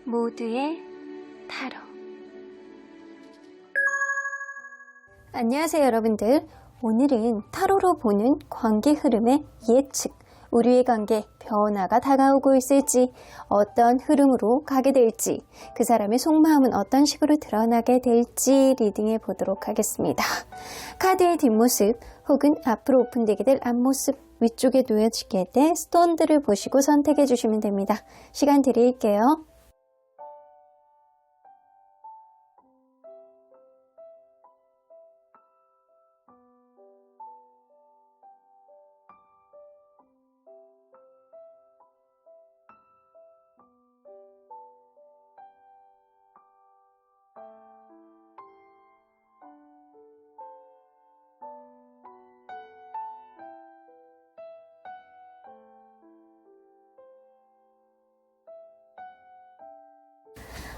모두의 타로. 안녕하세요 여러분들. 오늘은 타로로 보는 관계 흐름의 예측, 우리의 관계 변화가 다가오고 있을지, 어떤 흐름으로 가게 될지, 그 사람의 속마음은 어떤 식으로 드러나게 될지 리딩해 보도록 하겠습니다. 카드의 뒷모습 혹은 앞으로 오픈되게 될 앞모습, 위쪽에 놓여지게 될 스톤들을 보시고 선택해 주시면 됩니다. 시간 드릴게요.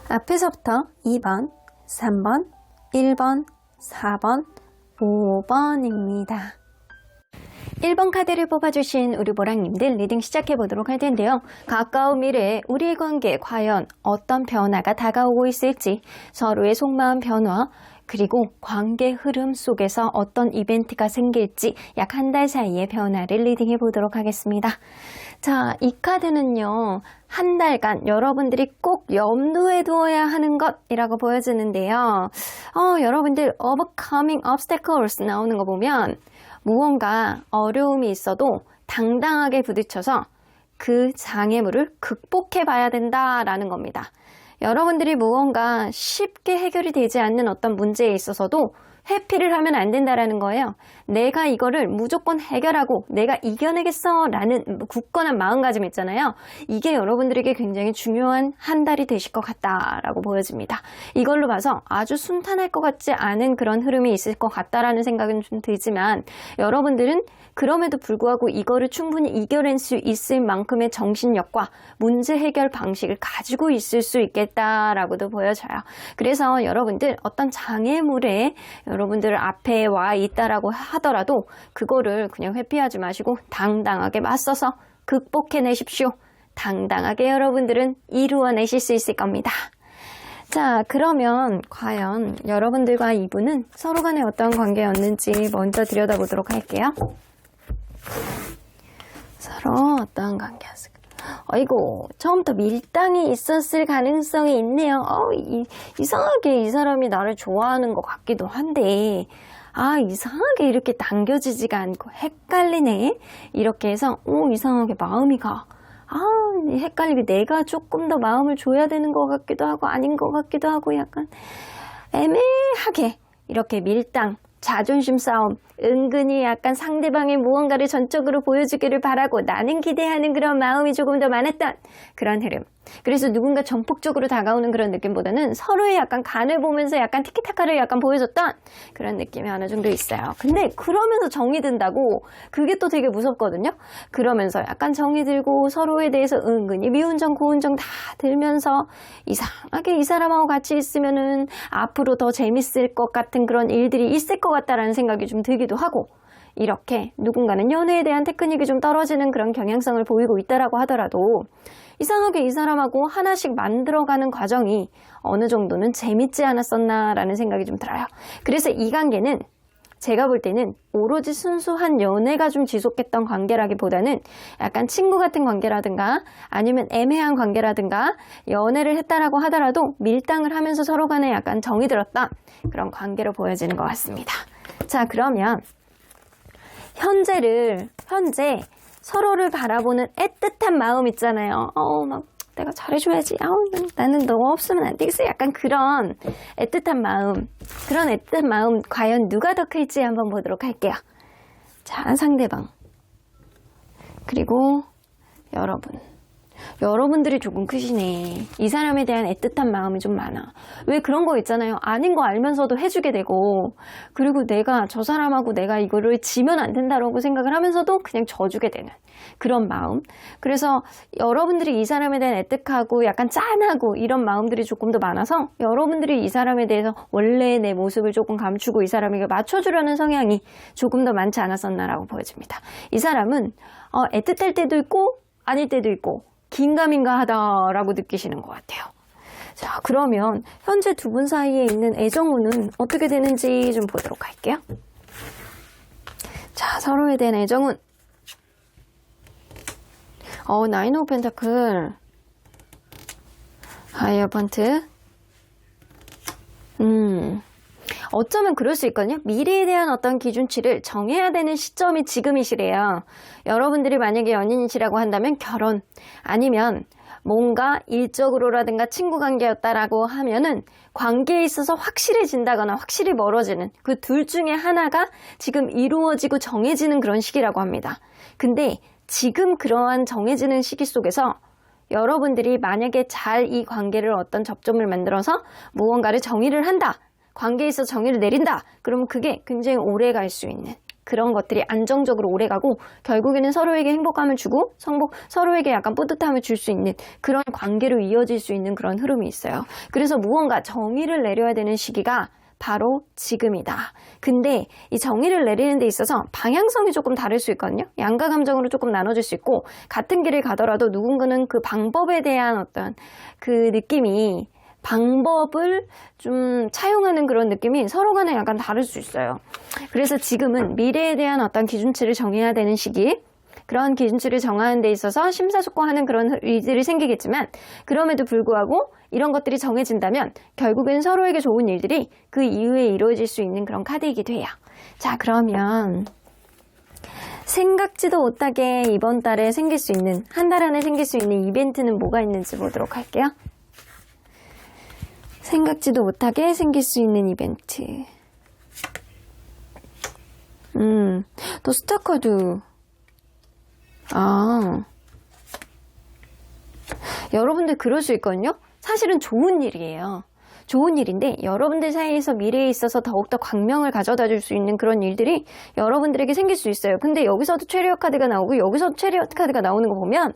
앞에서부터 2번, 3번, 1번, 4번, 5번입니다. 1번 카드를 뽑아주신 우리 보랑님들 리딩 시작해보도록 할 텐데요. 가까운 미래에 우리의 관계에 과연 어떤 변화가 다가오고 있을지, 서로의 속마음 변화, 그리고 관계 흐름 속에서 어떤 이벤트가 생길지 약 한 달 사이의 변화를 리딩해 보도록 하겠습니다. 자, 이 카드는요, 한 달간 여러분들이 꼭 염두에 두어야 하는 것이라고 보여지는데요. 여러분들 overcoming obstacles 나오는 거 보면 무언가 어려움이 있어도 당당하게 부딪혀서 그 장애물을 극복해 봐야 된다라는 겁니다. 여러분들이 무언가 쉽게 해결이 되지 않는 어떤 문제에 있어서도 회피를 하면 안 된다라는 거예요. 내가 이거를 무조건 해결하고 내가 이겨내겠어 라는 굳건한 마음가짐 있잖아요. 이게 여러분들에게 굉장히 중요한 한 달이 되실 것 같다라고 보여집니다. 이걸로 봐서 아주 순탄할 것 같지 않은 그런 흐름이 있을 것 같다라는 생각은 좀 들지만, 여러분들은 그럼에도 불구하고 이거를 충분히 이겨낼 수 있을 만큼의 정신력과 문제 해결 방식을 가지고 있을 수 있겠다라고도 보여져요. 그래서 여러분들 어떤 장애물에 여러분들 앞에 와 있다라고 하더라도 그거를 그냥 회피하지 마시고 당당하게 맞서서 극복해내십시오. 당당하게 여러분들은 이루어내실 수 있을 겁니다. 자, 그러면 과연 여러분들과 이분은 서로 간에 어떤 관계였는지 먼저 들여다보도록 할게요. 서로 어떤 관계였을까? 아이고, 처음부터 밀당이 있었을 가능성이 있네요. 이상하게 이 사람이 나를 좋아하는 것 같기도 한데, 이상하게 이렇게 당겨지지가 않고 헷갈리네. 이렇게 해서 이상하게 마음이 가. 헷갈리게 내가 조금 더 마음을 줘야 되는 것 같기도 하고 아닌 것 같기도 하고, 약간 애매하게 이렇게 밀당, 자존심 싸움, 은근히 약간 상대방의 무언가를 전적으로 보여주기를 바라고 나는 기대하는 그런 마음이 조금 더 많았던 그런 흐름. 그래서 누군가 전폭적으로 다가오는 그런 느낌보다는 서로의 약간 간을 보면서 약간 티키타카를 약간 보여줬던 그런 느낌이 어느 정도 있어요. 근데 그러면서 정이 든다고, 그게 또 되게 무섭거든요. 그러면서 약간 정이 들고 서로에 대해서 은근히 미운 정 고운 정 다 들면서 이상하게 이 사람하고 같이 있으면은 앞으로 더 재밌을 것 같은 그런 일들이 있을 것 같다라는 생각이 좀 들기도 하고, 이렇게 누군가는 연애에 대한 테크닉이 좀 떨어지는 그런 경향성을 보이고 있다라고 하더라도 이상하게 이 사람하고 하나씩 만들어가는 과정이 어느 정도는 재밌지 않았었나라는 생각이 좀 들어요. 그래서 이 관계는 제가 볼 때는 오로지 순수한 연애가 좀 지속했던 관계라기보다는 약간 친구 같은 관계라든가 아니면 애매한 관계라든가, 연애를 했다라고 하더라도 밀당을 하면서 서로 간에 약간 정이 들었던 그런 관계로 보여지는 것 같습니다. 자, 그러면 현재 서로를 바라보는 애틋한 마음 있잖아요. 막 내가 잘해줘야지. 나는 너 없으면 안 되겠어. 약간 그런 애틋한 마음. 그런 애틋한 마음 과연 누가 더 클지 한번 보도록 할게요. 자, 상대방. 그리고 여러분. 여러분들이 조금 크시네. 이 사람에 대한 애틋한 마음이 좀 많아. 왜 그런 거 있잖아요. 아닌 거 알면서도 해주게 되고, 그리고 내가 저 사람하고 내가 이거를 지면 안 된다라고 생각을 하면서도 그냥 져주게 되는 그런 마음. 그래서 여러분들이 이 사람에 대한 애틋하고 약간 짠하고 이런 마음들이 조금 더 많아서 여러분들이 이 사람에 대해서 원래 내 모습을 조금 감추고 이 사람에게 맞춰주려는 성향이 조금 더 많지 않았었나라고 보여집니다. 이 사람은 애틋할 때도 있고 아닐 때도 있고 긴가민가 하다라고 느끼시는 것 같아요. 자, 그러면 현재 두 분 사이에 있는 애정운은 어떻게 되는지 좀 보도록 할게요. 자, 서로에 대한 애정운. 나인 오브 펜타클. 하이어펀트. 어쩌면 그럴 수 있거든요. 미래에 대한 어떤 기준치를 정해야 되는 시점이 지금이시래요. 여러분들이 만약에 연인이시라고 한다면 결혼, 아니면 뭔가 일적으로라든가 친구 관계였다라고 하면은 관계에 있어서 확실해진다거나 확실히 멀어지는 그 둘 중에 하나가 지금 이루어지고 정해지는 그런 시기라고 합니다. 근데 지금 그러한 정해지는 시기 속에서 여러분들이 만약에 잘 이 관계를 어떤 접점을 만들어서 무언가를 정의를 한다. 관계에 있어서 정의를 내린다. 그러면 그게 굉장히 오래 갈 수 있는 그런 것들이 안정적으로 오래 가고 결국에는 서로에게 행복감을 주고 서로에게 약간 뿌듯함을 줄 수 있는 그런 관계로 이어질 수 있는 그런 흐름이 있어요. 그래서 무언가 정의를 내려야 되는 시기가 바로 지금이다. 근데 이 정의를 내리는 데 있어서 방향성이 조금 다를 수 있거든요. 양가 감정으로 조금 나눠질 수 있고 같은 길을 가더라도 누군가는 그 방법에 대한 어떤 그 느낌이 방법을 좀 차용하는 그런 느낌이 서로 간에 약간 다를 수 있어요. 그래서 지금은 미래에 대한 어떤 기준치를 정해야 되는 시기, 그런 기준치를 정하는 데 있어서 심사숙고하는 그런 일들이 생기겠지만 그럼에도 불구하고 이런 것들이 정해진다면 결국엔 서로에게 좋은 일들이 그 이후에 이루어질 수 있는 그런 카드이기도 해요. 자, 그러면 생각지도 못하게 이번 달에 생길 수 있는, 한 달 안에 생길 수 있는 이벤트는 뭐가 있는지 보도록 할게요. 생각지도 못하게 생길 수 있는 이벤트. 또 스타카드. 여러분들 그럴 수 있거든요. 사실은 좋은 일이에요. 좋은 일인데 여러분들 사이에서 미래에 있어서 더욱더 광명을 가져다 줄 수 있는 그런 일들이 여러분들에게 생길 수 있어요. 근데 여기서도 체리엇 카드가 나오고 여기서도 체리엇 카드가 나오는 거 보면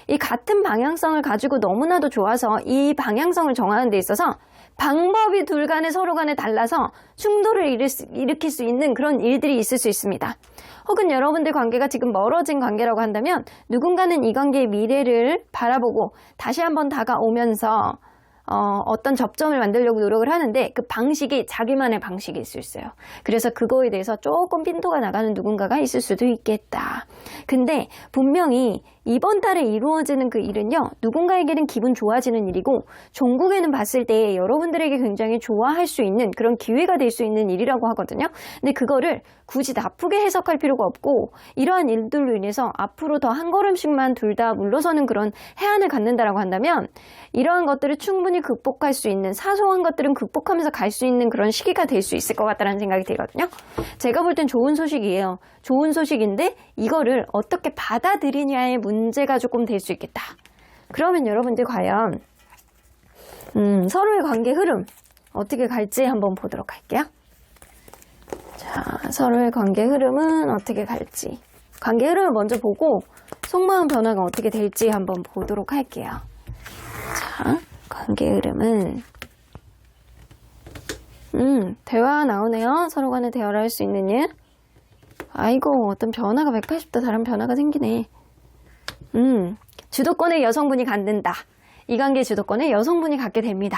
이 같은 방향성을 가지고 너무나도 좋아서 이 방향성을 정하는 데 있어서 방법이 둘 간에 서로 간에 달라서 충돌을 일으킬 수 있는 그런 일들이 있을 수 있습니다. 혹은 여러분들 관계가 지금 멀어진 관계라고 한다면 누군가는 이 관계의 미래를 바라보고 다시 한번 다가오면서 어떤 접점을 만들려고 노력을 하는데 그 방식이 자기만의 방식이 있을 수 있어요. 그래서 그거에 대해서 조금 핀도가 나가는 누군가가 있을 수도 있겠다. 근데 분명히 이번 달에 이루어지는 그 일은요, 누군가에게는 기분 좋아지는 일이고 종국에는 봤을 때 여러분들에게 굉장히 좋아할 수 있는 그런 기회가 될 수 있는 일이라고 하거든요. 근데 그거를 굳이 나쁘게 해석할 필요가 없고 이러한 일들로 인해서 앞으로 더 한 걸음씩만 둘 다 물러서는 그런 해안을 갖는다라고 한다면 이러한 것들을 충분히 극복할 수 있는, 사소한 것들은 극복하면서 갈 수 있는 그런 시기가 될 수 있을 것 같다는 생각이 들거든요. 제가 볼 땐 좋은 소식이에요. 좋은 소식인데 이거를 어떻게 받아들이냐의 문제가 조금 될 수 있겠다. 그러면 여러분들 과연 서로의 관계 흐름 어떻게 갈지 한번 보도록 할게요. 자, 서로의 관계 흐름은 어떻게 갈지. 관계 흐름을 먼저 보고 속마음 변화가 어떻게 될지 한번 보도록 할게요. 자, 관계 흐름은 대화 나오네요. 서로 간에 대화를 할 수 있는 일. 아이고, 어떤 변화가 180도 다른 변화가 생기네. 주도권을 여성분이 갖는다. 이 관계의 주도권을 여성분이 갖게 됩니다.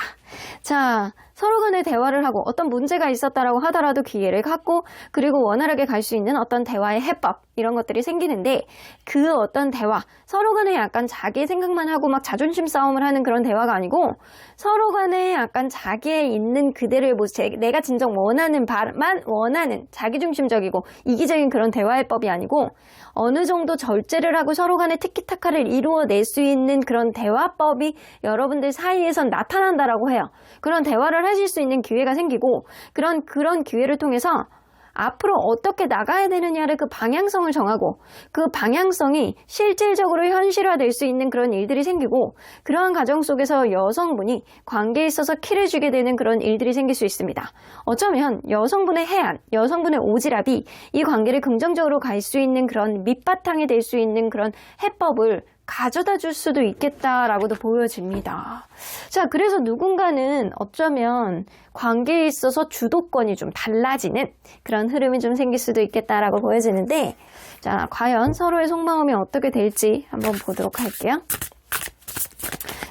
자, 서로 간에 대화를 하고 어떤 문제가 있었다라고 하더라도 기회를 갖고 그리고 원활하게 갈 수 있는 어떤 대화의 해법 이런 것들이 생기는데 그 어떤 대화, 서로 간에 약간 자기 생각만 하고 막 자존심 싸움을 하는 그런 대화가 아니고 서로 간에 약간 자기의 있는 그대로의 모습, 내가 진정 원하는 바만 원하는 자기중심적이고 이기적인 그런 대화해법이 아니고 어느 정도 절제를 하고 서로 간에 티키타카를 이루어낼 수 있는 그런 대화법이 여러분들 사이에선 나타난다라고 해요. 그런 대화를 하실 수 있는 기회가 생기고 그런 기회를 통해서 앞으로 어떻게 나가야 되느냐를 그 방향성을 정하고 그 방향성이 실질적으로 현실화될 수 있는 그런 일들이 생기고 그러한 과정 속에서 여성분이 관계에 있어서 키를 주게 되는 그런 일들이 생길 수 있습니다. 어쩌면 여성분의 해안, 여성분의 오지랖이 이 관계를 긍정적으로 갈 수 있는 그런 밑바탕이 될 수 있는 그런 해법을 가져다 줄 수도 있겠다라고도 보여집니다. 자, 그래서 누군가는 어쩌면 관계에 있어서 주도권이 좀 달라지는 그런 흐름이 좀 생길 수도 있겠다라고 보여지는데 자, 과연 서로의 속마음이 어떻게 될지 한번 보도록 할게요.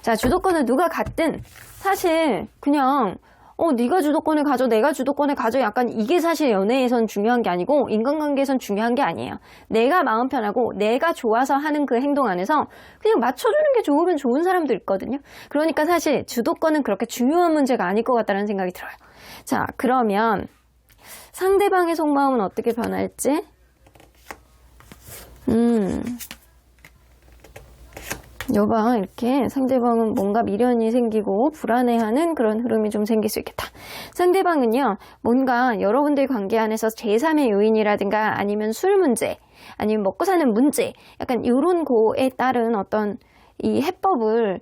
자, 주도권을 누가 갖든 사실 그냥 네가 주도권을 가져, 내가 주도권을 가져. 약간 이게 사실 연애에선 중요한 게 아니고 인간관계에선 중요한 게 아니에요. 내가 마음 편하고 내가 좋아서 하는 그 행동 안에서 그냥 맞춰주는 게 좋으면 좋은 사람도 있거든요. 그러니까 사실 주도권은 그렇게 중요한 문제가 아닐 것 같다는 생각이 들어요. 자, 그러면 상대방의 속마음은 어떻게 변할지? 여봐, 이렇게 상대방은 뭔가 미련이 생기고 불안해하는 그런 흐름이 좀 생길 수 있겠다. 상대방은요, 뭔가 여러분들 관계 안에서 제3의 요인이라든가 아니면 술 문제, 아니면 먹고 사는 문제, 약간 이런 거에 따른 어떤 이 해법을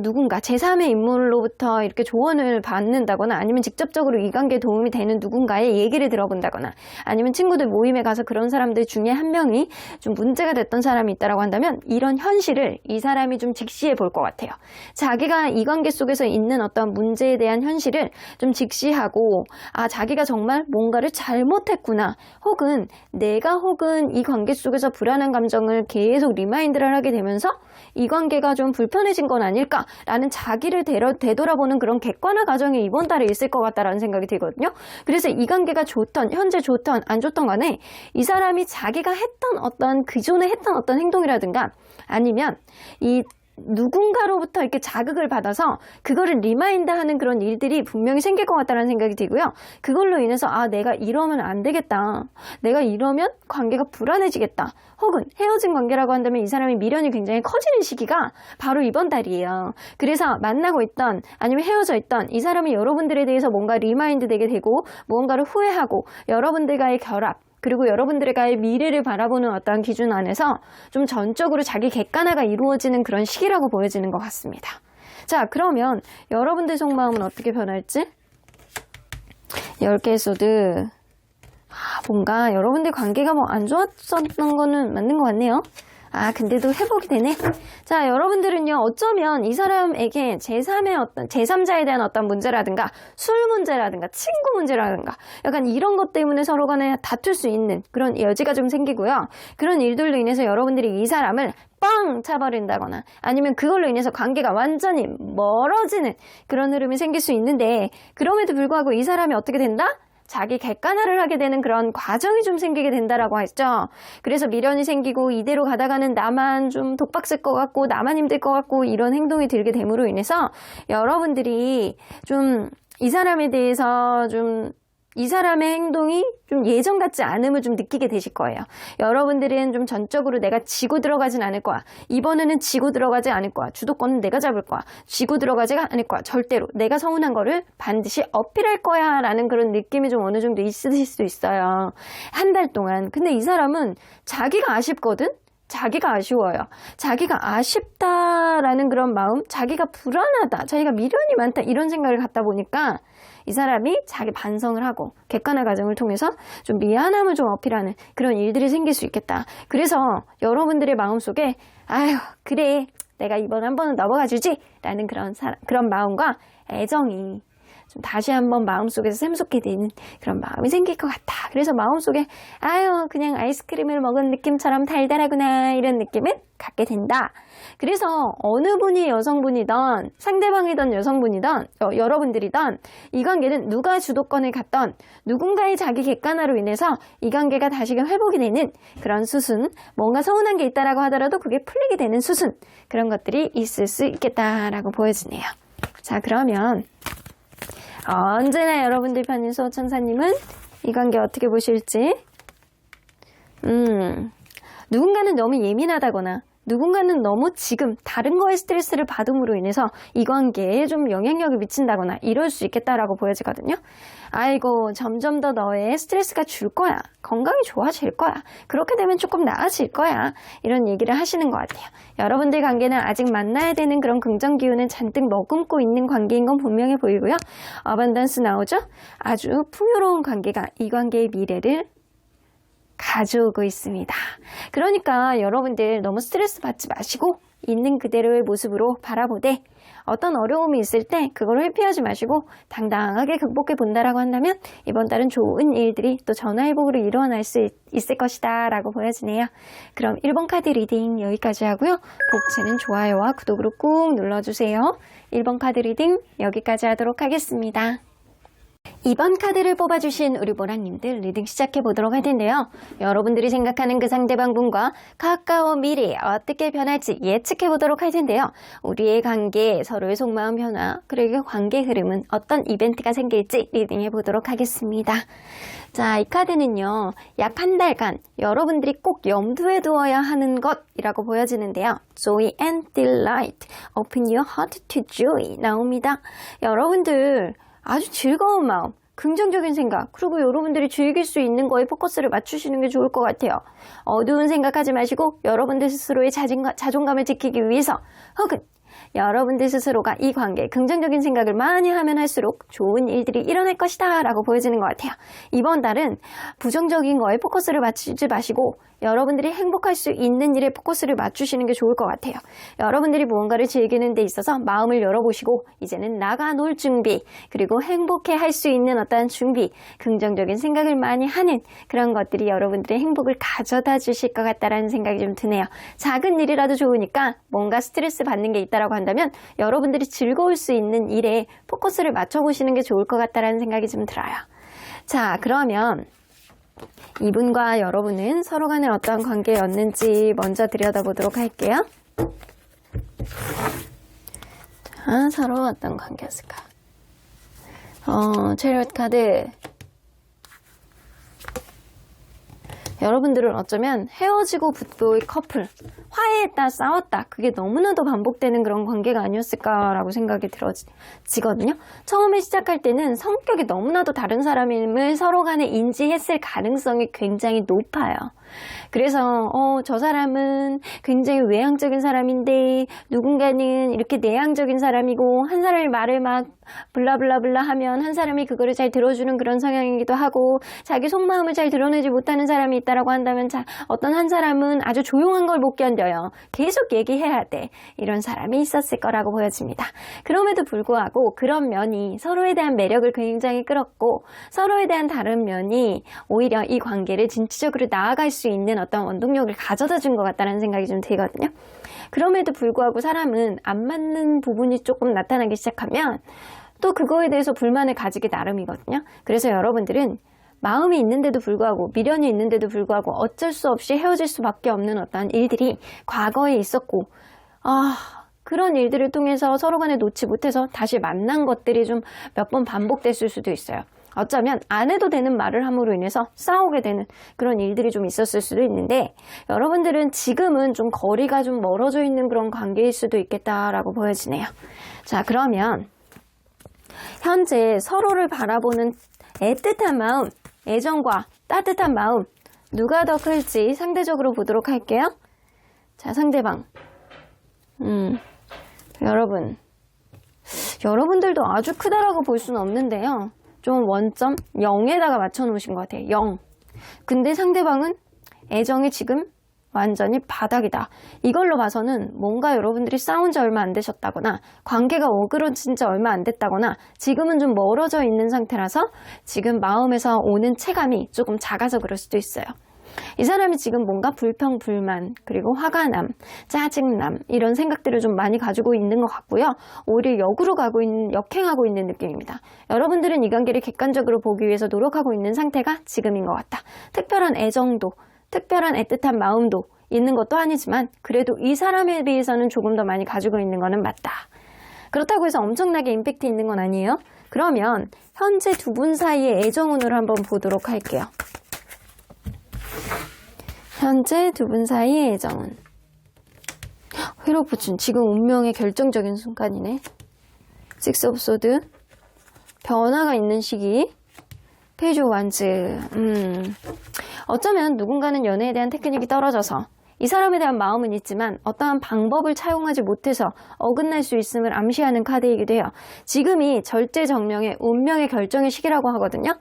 누군가 제3의 인물로부터 이렇게 조언을 받는다거나 아니면 직접적으로 이 관계에 도움이 되는 누군가의 얘기를 들어본다거나 아니면 친구들 모임에 가서 그런 사람들 중에 한 명이 좀 문제가 됐던 사람이 있다라고 한다면 이런 현실을 이 사람이 좀 직시해 볼 것 같아요. 자기가 이 관계 속에서 있는 어떤 문제에 대한 현실을 좀 직시하고 자기가 정말 뭔가를 잘못했구나 혹은 내가 혹은 이 관계 속에서 불안한 감정을 계속 리마인드를 하게 되면서 이 관계가 좀 불편해진 건 아닐까라는 자기를 되돌아보는 그런 객관화 과정이 이번 달에 있을 것 같다라는 생각이 들거든요. 그래서 이 관계가 좋던, 현재 좋던, 안 좋던 간에 이 사람이 자기가 했던 어떤 기존에 했던 어떤 행동이라든가 아니면 이 누군가로부터 이렇게 자극을 받아서 그거를 리마인드하는 그런 일들이 분명히 생길 것 같다는 생각이 들고요. 그걸로 인해서 내가 이러면 안 되겠다. 내가 이러면 관계가 불안해지겠다. 혹은 헤어진 관계라고 한다면 이 사람이 미련이 굉장히 커지는 시기가 바로 이번 달이에요. 그래서 만나고 있던 아니면 헤어져 있던 이 사람이 여러분들에 대해서 뭔가 리마인드 되게 되고 무언가를 후회하고 여러분들과의 결합 그리고 여러분들과의 미래를 바라보는 어떠한 기준 안에서 좀 전적으로 자기 객관화가 이루어지는 그런 시기라고 보여지는 것 같습니다. 자, 그러면 여러분들 속마음은 어떻게 변할지? 10개의 소드. 뭔가 여러분들 관계가 뭐 안 좋았었던 거는 맞는 것 같네요. 근데도 회복이 되네. 자, 여러분들은요, 어쩌면 이 사람에게 제3자에 대한 어떤 문제라든가, 술 문제라든가, 친구 문제라든가, 약간 이런 것 때문에 서로 간에 다툴 수 있는 그런 여지가 좀 생기고요. 그런 일들로 인해서 여러분들이 이 사람을 뻥 차버린다거나, 아니면 그걸로 인해서 관계가 완전히 멀어지는 그런 흐름이 생길 수 있는데, 그럼에도 불구하고 이 사람이 어떻게 된다? 자기 객관화를 하게 되는 그런 과정이 좀 생기게 된다라고 했죠. 그래서 미련이 생기고 이대로 가다가는 나만 좀 독박 쓸 것 같고 나만 힘들 것 같고 이런 행동이 들게 됨으로 인해서 여러분들이 좀 이 사람에 대해서 좀 이 사람의 행동이 좀 예전 같지 않음을 좀 느끼게 되실 거예요. 여러분들은 좀 전적으로 내가 지고 들어가진 않을 거야. 이번에는 지고 들어가지 않을 거야. 주도권은 내가 잡을 거야. 지고 들어가지 않을 거야. 절대로. 내가 서운한 거를 반드시 어필할 거야. 라는 그런 느낌이 좀 어느 정도 있으실 수 있어요. 한 달 동안. 근데 이 사람은 자기가 아쉽거든? 자기가 아쉬워요. 자기가 아쉽다라는 그런 마음, 자기가 불안하다, 자기가 미련이 많다 이런 생각을 갖다 보니까 이 사람이 자기 반성을 하고 객관화 과정을 통해서 좀 미안함을 좀 어필하는 그런 일들이 생길 수 있겠다. 그래서 여러분들의 마음속에 그래 내가 이번 한 번은 넘어가 주지 라는 그런 마음과 애정이 좀 다시 한번 마음속에서 샘솟게 되는 그런 마음이 생길 것 같다. 그래서 마음속에 그냥 아이스크림을 먹은 느낌처럼 달달하구나 이런 느낌을 갖게 된다. 그래서 어느 분이 여성분이든 상대방이든 여성분이든 여러분들이든 이 관계는 누가 주도권을 갖던 누군가의 자기 객관화로 인해서 이 관계가 다시금 회복이 되는 그런 수순, 뭔가 서운한 게 있다라고 하더라도 그게 풀리게 되는 수순, 그런 것들이 있을 수 있겠다라고 보여지네요. 자, 그러면 언제나 여러분들 편인 수호천사님은 이 관계 어떻게 보실지. 누군가는 너무 예민하다거나 누군가는 너무 지금 다른 거에 스트레스를 받음으로 인해서 이 관계에 좀 영향력을 미친다거나 이럴 수 있겠다라고 보여지거든요. 점점 더 너의 스트레스가 줄 거야. 건강이 좋아질 거야. 그렇게 되면 조금 나아질 거야. 이런 얘기를 하시는 것 같아요. 여러분들 관계는 아직 만나야 되는 그런 긍정 기운을 잔뜩 머금고 있는 관계인 건 분명해 보이고요. 어반던스 나오죠? 아주 풍요로운 관계가 이 관계의 미래를 가져오고 있습니다. 그러니까 여러분들 너무 스트레스 받지 마시고 있는 그대로의 모습으로 바라보되 어떤 어려움이 있을 때 그걸 회피하지 마시고 당당하게 극복해 본다라고 한다면 이번 달은 좋은 일들이 또 전화위복으로 일어날 수 있을 것이다 라고 보여지네요. 그럼 1번 카드 리딩 여기까지 하고요. 복채는 좋아요와 구독으로 꾹 눌러주세요. 1번 카드 리딩 여기까지 하도록 하겠습니다. 2번 카드를 뽑아주신 우리 보라님들 리딩 시작해보도록 할 텐데요. 여러분들이 생각하는 그 상대방분과 가까운 미래 어떻게 변할지 예측해보도록 할 텐데요. 우리의 관계, 서로의 속마음 변화, 그리고 관계 흐름은 어떤 이벤트가 생길지 리딩해보도록 하겠습니다. 자, 이 카드는요. 약 한 달간 여러분들이 꼭 염두에 두어야 하는 것이라고 보여지는데요. Joy and delight. Open your heart to joy. 나옵니다. 여러분들 아주 즐거운 마음, 긍정적인 생각, 그리고 여러분들이 즐길 수 있는 거에 포커스를 맞추시는 게 좋을 것 같아요. 어두운 생각하지 마시고 여러분들 스스로의 자존감을 지키기 위해서 혹은 여러분들 스스로가 이 관계에 긍정적인 생각을 많이 하면 할수록 좋은 일들이 일어날 것이다 라고 보여지는 것 같아요. 이번 달은 부정적인 거에 포커스를 맞추지 마시고 여러분들이 행복할 수 있는 일에 포커스를 맞추시는 게 좋을 것 같아요. 여러분들이 무언가를 즐기는 데 있어서 마음을 열어보시고 이제는 나가 놀 준비, 그리고 행복해 할 수 있는 어떤 준비, 긍정적인 생각을 많이 하는 그런 것들이 여러분들의 행복을 가져다 주실 것 같다라는 생각이 좀 드네요. 작은 일이라도 좋으니까 뭔가 스트레스 받는 게 있다라고 한다면 여러분들이 즐거울 수 있는 일에 포커스를 맞춰보시는 게 좋을 것 같다라는 생각이 좀 들어요. 자, 그러면 이분과 여러분은 서로 간에 어떤 관계였는지 먼저 들여다보도록 할게요. 자, 서로 어떤 관계였을까? 체리엇 카드. 여러분들은 어쩌면 헤어지고 붙고의 커플, 화해했다, 싸웠다, 그게 너무나도 반복되는 그런 관계가 아니었을까라고 생각이 들어지거든요. 처음에 시작할 때는 성격이 너무나도 다른 사람임을 서로 간에 인지했을 가능성이 굉장히 높아요. 그래서 저 사람은 굉장히 외향적인 사람인데 누군가는 이렇게 내향적인 사람이고 한 사람의 말을 막 블라블라블라 하면 한 사람이 그거를 잘 들어주는 그런 성향이기도 하고 자기 속마음을 잘 드러내지 못하는 사람이 있다라고 한다면 어떤 한 사람은 아주 조용한 걸 못 견뎌요. 계속 얘기해야 돼. 이런 사람이 있었을 거라고 보여집니다. 그럼에도 불구하고 그런 면이 서로에 대한 매력을 굉장히 끌었고 서로에 대한 다른 면이 오히려 이 관계를 진취적으로 나아갈 수 있는 어떤 원동력을 가져다 준 것 같다는 생각이 좀 들거든요. 그럼에도 불구하고 사람은 안 맞는 부분이 조금 나타나기 시작하면 또 그거에 대해서 불만을 가지기 나름이거든요. 그래서 여러분들은 마음이 있는데도 불구하고 미련이 있는데도 불구하고 어쩔 수 없이 헤어질 수밖에 없는 어떤 일들이 과거에 있었고 그런 일들을 통해서 서로 간에 놓지 못해서 다시 만난 것들이 좀 몇 번 반복됐을 수도 있어요. 어쩌면 안 해도 되는 말을 함으로 인해서 싸우게 되는 그런 일들이 좀 있었을 수도 있는데 여러분들은 지금은 좀 거리가 좀 멀어져 있는 그런 관계일 수도 있겠다라고 보여지네요. 자, 그러면 현재 서로를 바라보는 애틋한 마음, 애정과 따뜻한 마음 누가 더 클지 상대적으로 보도록 할게요. 자, 상대방 여러분들도 아주 크다라고 볼 수는 없는데요. 좀 원점 0에다가 맞춰 놓으신 것 같아요. 0. 근데 상대방은 애정이 지금 완전히 바닥이다. 이걸로 봐서는 뭔가 여러분들이 싸운 지 얼마 안 되셨다거나 관계가 어그러진 지 얼마 안 됐다거나 지금은 좀 멀어져 있는 상태라서 지금 마음에서 오는 체감이 조금 작아서 그럴 수도 있어요. 이 사람이 지금 뭔가 불평, 불만, 그리고 화가 남, 짜증남 이런 생각들을 좀 많이 가지고 있는 것 같고요. 오히려 역행하고 있는 느낌입니다. 여러분들은 이 관계를 객관적으로 보기 위해서 노력하고 있는 상태가 지금인 것 같다. 특별한 애정도, 특별한 애틋한 마음도 있는 것도 아니지만 그래도 이 사람에 비해서는 조금 더 많이 가지고 있는 거는 맞다. 그렇다고 해서 엄청나게 임팩트 있는 건 아니에요. 그러면 현재 두 분 사이의 애정운을 한번 보도록 할게요. 현재 두 분 사이의 애정은 회로부춘 지금 운명의 결정적인 순간이네. 식스 오브 소드 변화가 있는 시기. 페이지 오브 완즈 어쩌면 누군가는 연애에 대한 테크닉이 떨어져서 이 사람에 대한 마음은 있지만 어떠한 방법을 차용하지 못해서 어긋날 수 있음을 암시하는 카드이기도 해요. 지금이 절제정명의 운명의 결정의 시기라고 하거든요.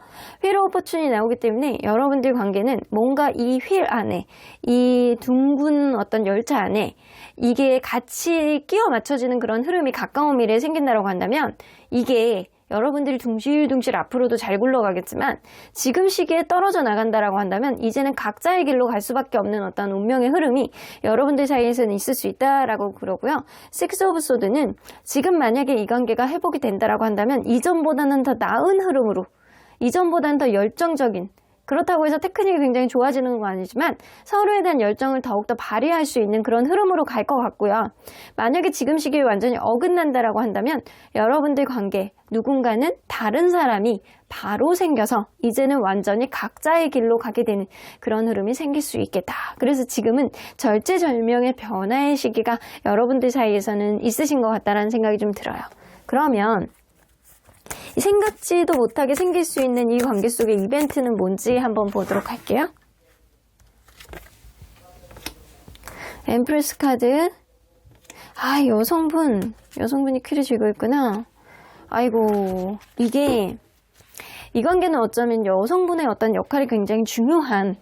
휠 오브 포춘이 나오기 때문에 여러분들 관계는 뭔가 이 휠 안에, 이 둥근 어떤 열차 안에 이게 같이 끼워 맞춰지는 그런 흐름이 가까운 미래에 생긴다고 한다면 이게 여러분들이 둥실둥실 앞으로도 잘 굴러가겠지만 지금 시기에 떨어져 나간다라고 한다면 이제는 각자의 길로 갈 수밖에 없는 어떤 운명의 흐름이 여러분들 사이에서는 있을 수 있다라고 그러고요. 식스 오브 소드는 지금 만약에 이 관계가 회복이 된다라고 한다면 이전보다는 더 나은 흐름으로, 이전보다는 더 열정적인, 그렇다고 해서 테크닉이 굉장히 좋아지는 건 아니지만 서로에 대한 열정을 더욱더 발휘할 수 있는 그런 흐름으로 갈 것 같고요. 만약에 지금 시기에 완전히 어긋난다라고 한다면 여러분들 관계 누군가는 다른 사람이 바로 생겨서 이제는 완전히 각자의 길로 가게 되는 그런 흐름이 생길 수 있겠다. 그래서 지금은 절제절명의 변화의 시기가 여러분들 사이에서는 있으신 것 같다라는 생각이 좀 들어요. 그러면 생각지도 못하게 생길 수 있는 이 관계 속의 이벤트는 뭔지 한번 보도록 할게요. 엠프레스 카드. 아, 여성분이 퀴를 쥐고 있구나. 아이고, 이 관계는 어쩌면 여성분의 어떤 역할이 굉장히 중요한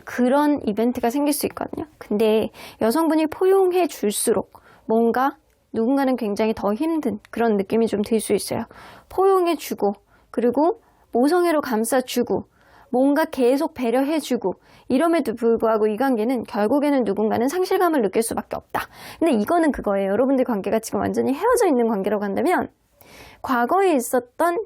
그런 이벤트가 생길 수 있거든요. 근데 여성분이 포용해 줄수록 뭔가 누군가는 굉장히 더 힘든 그런 느낌이 좀 들 수 있어요. 포용해주고, 그리고 모성애로 감싸주고, 뭔가 계속 배려해주고, 이럼에도 불구하고 이 관계는 결국에는 누군가는 상실감을 느낄 수밖에 없다. 근데 이거는 그거예요. 여러분들 관계가 지금 완전히 헤어져 있는 관계라고 한다면 과거에 있었던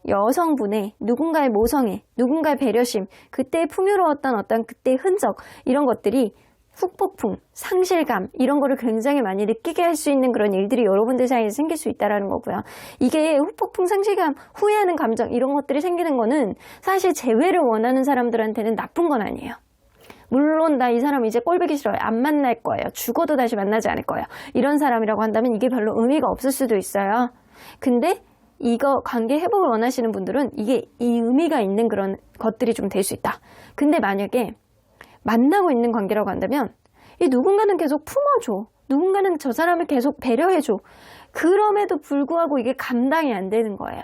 여성분의 누군가의 모성애, 누군가의 배려심, 그때의 풍요로웠던 어떤 그때의 흔적, 이런 것들이 후폭풍, 상실감 이런 거를 굉장히 많이 느끼게 할 수 있는 그런 일들이 여러분들 사이에 생길 수 있다는 거고요. 이게 후폭풍, 상실감, 후회하는 감정 이런 것들이 생기는 거는 사실 재회를 원하는 사람들한테는 나쁜 건 아니에요. 물론 나 이 사람 이제 꼴보기 싫어요. 안 만날 거예요. 죽어도 다시 만나지 않을 거예요. 이런 사람이라고 한다면 이게 별로 의미가 없을 수도 있어요. 근데 이거 관계 회복을 원하시는 분들은 이게 이 의미가 있는 그런 것들이 좀 될 수 있다. 근데 만약에 만나고 있는 관계라고 한다면 이 누군가는 계속 품어줘. 누군가는 저 사람을 계속 배려해줘. 그럼에도 불구하고 이게 감당이 안 되는 거예요.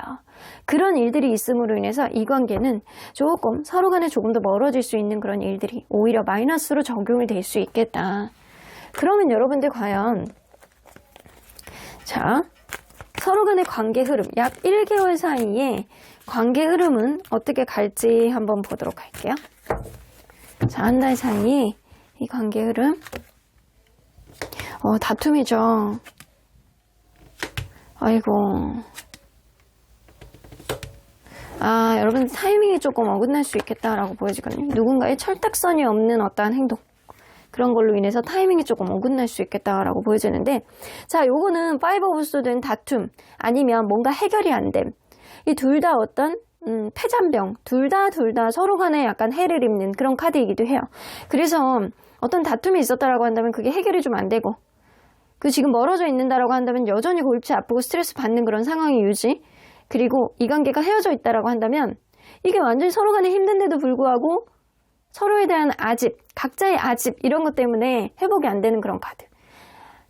그런 일들이 있음으로 인해서 이 관계는 조금 서로 간에 조금 더 멀어질 수 있는 그런 일들이 오히려 마이너스로 적용이 될 수 있겠다. 그러면 여러분들 과연 자, 서로 간의 관계 흐름 약 1개월 사이에 관계 흐름은 어떻게 갈지 한번 보도록 할게요. 자, 한 달 사이에 이 관계 흐름 다툼이죠. 아이고. 아, 여러분 타이밍이 조금 어긋날 수 있겠다라고 보여지거든요. 누군가의 철딱선이 없는 어떠한 행동 그런 걸로 인해서 타이밍이 조금 어긋날 수 있겠다라고 보여지는데 자, 요거는 파이브 오브 소드는 다툼 아니면 뭔가 해결이 안 됨. 이 둘 다 어떤 패잔병 둘 다 서로 간에 약간 해를 입는 그런 카드이기도 해요. 그래서 어떤 다툼이 있었다라고 한다면 그게 해결이 좀 안 되고 그 지금 멀어져 있는다라고 한다면 여전히 골치 아프고 스트레스 받는 그런 상황이 유지. 그리고 이 관계가 헤어져 있다라고 한다면 이게 완전히 서로 간에 힘든데도 불구하고 서로에 대한 아집, 각자의 아집 이런 것 때문에 회복이 안 되는 그런 카드.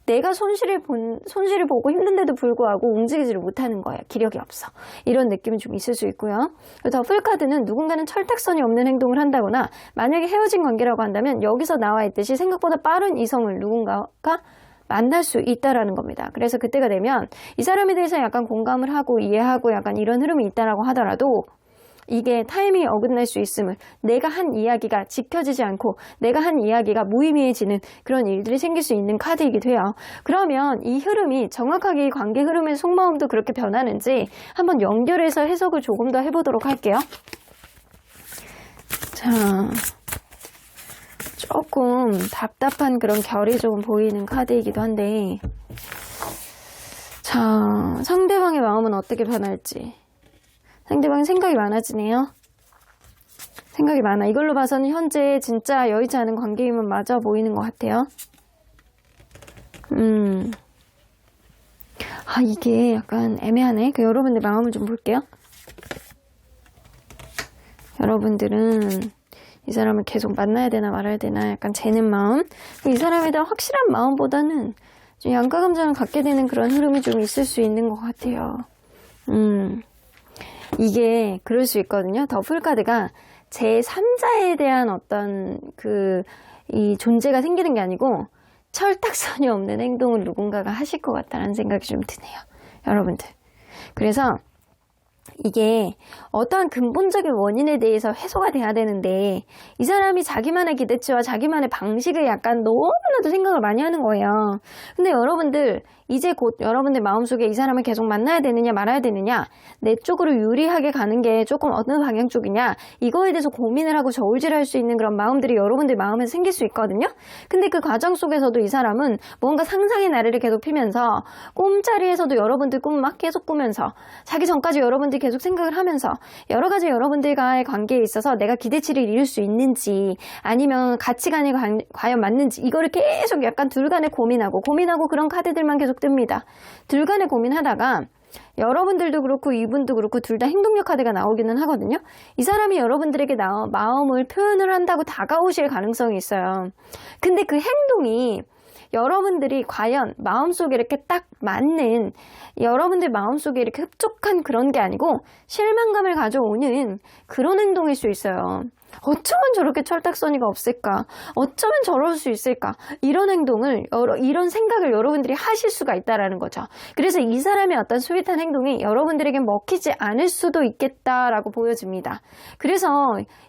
내가 손실을 보고 힘든데도 불구하고 움직이지를 못하는 거예요. 기력이 없어. 이런 느낌이 좀 있을 수 있고요. 더풀 카드는 누군가는 철딱선이 없는 행동을 한다거나 만약에 헤어진 관계라고 한다면 여기서 나와 있듯이 생각보다 빠른 이성을 누군가가 만날 수 있다라는 겁니다. 그래서 그때가 되면 이 사람에 대해서 약간 공감을 하고 이해하고 약간 이런 흐름이 있다라고 하더라도 이게 타이밍이 어긋날 수 있음을 내가 한 이야기가 지켜지지 않고 내가 한 이야기가 무의미해지는 그런 일들이 생길 수 있는 카드이기도 해요. 그러면 이 흐름이 정확하게 이 관계 흐름의 속마음도 그렇게 변하는지 한번 연결해서 해석을 조금 더 해보도록 할게요. 자, 조금 답답한 그런 결이 조금 보이는 카드이기도 한데 자, 상대방의 마음은 어떻게 변할지. 상대방이 생각이 많아지네요. 생각이 많아. 이걸로 봐서는 현재 진짜 여의치 않은 관계임은 맞아 보이는 것 같아요. 아, 이게 약간 애매하네. 여러분들 마음을 좀 볼게요. 여러분들은 이 사람을 계속 만나야 되나 말아야 되나 약간 재는 마음. 이 사람에 대한 확실한 마음보다는 좀 양가 감정을 갖게 되는 그런 흐름이 좀 있을 수 있는 것 같아요. 이게 그럴 수 있거든요. 더블 카드가 제3자에 대한 어떤 이 존재가 생기는 게 아니고 철딱선이 없는 행동을 누군가가 하실 것 같다는 생각이 좀 드네요. 여러분들. 그래서 이게 어떠한 근본적인 원인에 대해서 해소가 돼야 되는데 이 사람이 자기만의 기대치와 자기만의 방식을 약간 너무나도 생각을 많이 하는 거예요. 근데 여러분들 이제 곧 여러분들 마음속에 이 사람을 계속 만나야 되느냐 말아야 되느냐 내 쪽으로 유리하게 가는 게 조금 어느 방향 쪽이냐 이거에 대해서 고민을 하고 저울질할 수 있는 그런 마음들이 여러분들 마음에서 생길 수 있거든요. 근데 그 과정 속에서도 이 사람은 뭔가 상상의 나래를 계속 피면서 꿈자리에서도 여러분들 꿈을 막 계속 꾸면서 자기 전까지 여러분들이 계속 생각을 하면서 여러 가지 여러분들과의 관계에 있어서 내가 기대치를 이룰 수 있는지 아니면 가치관이 과연 맞는지 이거를 계속 약간 둘간에 고민하고 그런 카드들만 계속 뜹니다. 둘간에 고민하다가 여러분들도 그렇고 이분도 그렇고 둘 다 행동력 카드가 나오기는 하거든요. 이 사람이 여러분들에게 마음을 표현을 한다고 다가오실 가능성이 있어요. 근데 그 행동이 여러분들이 과연 마음속에 이렇게 딱 맞는 여러분들 마음속에 이렇게 흡족한 그런 게 아니고 실망감을 가져오는 그런 행동일 수 있어요. 어쩌면 저렇게 철딱서니가 없을까? 어쩌면 저럴 수 있을까? 이런 행동을, 이런 생각을 여러분들이 하실 수가 있다라는 거죠. 그래서 이 사람의 어떤 스윗한 행동이 여러분들에게 먹히지 않을 수도 있겠다라고 보여집니다. 그래서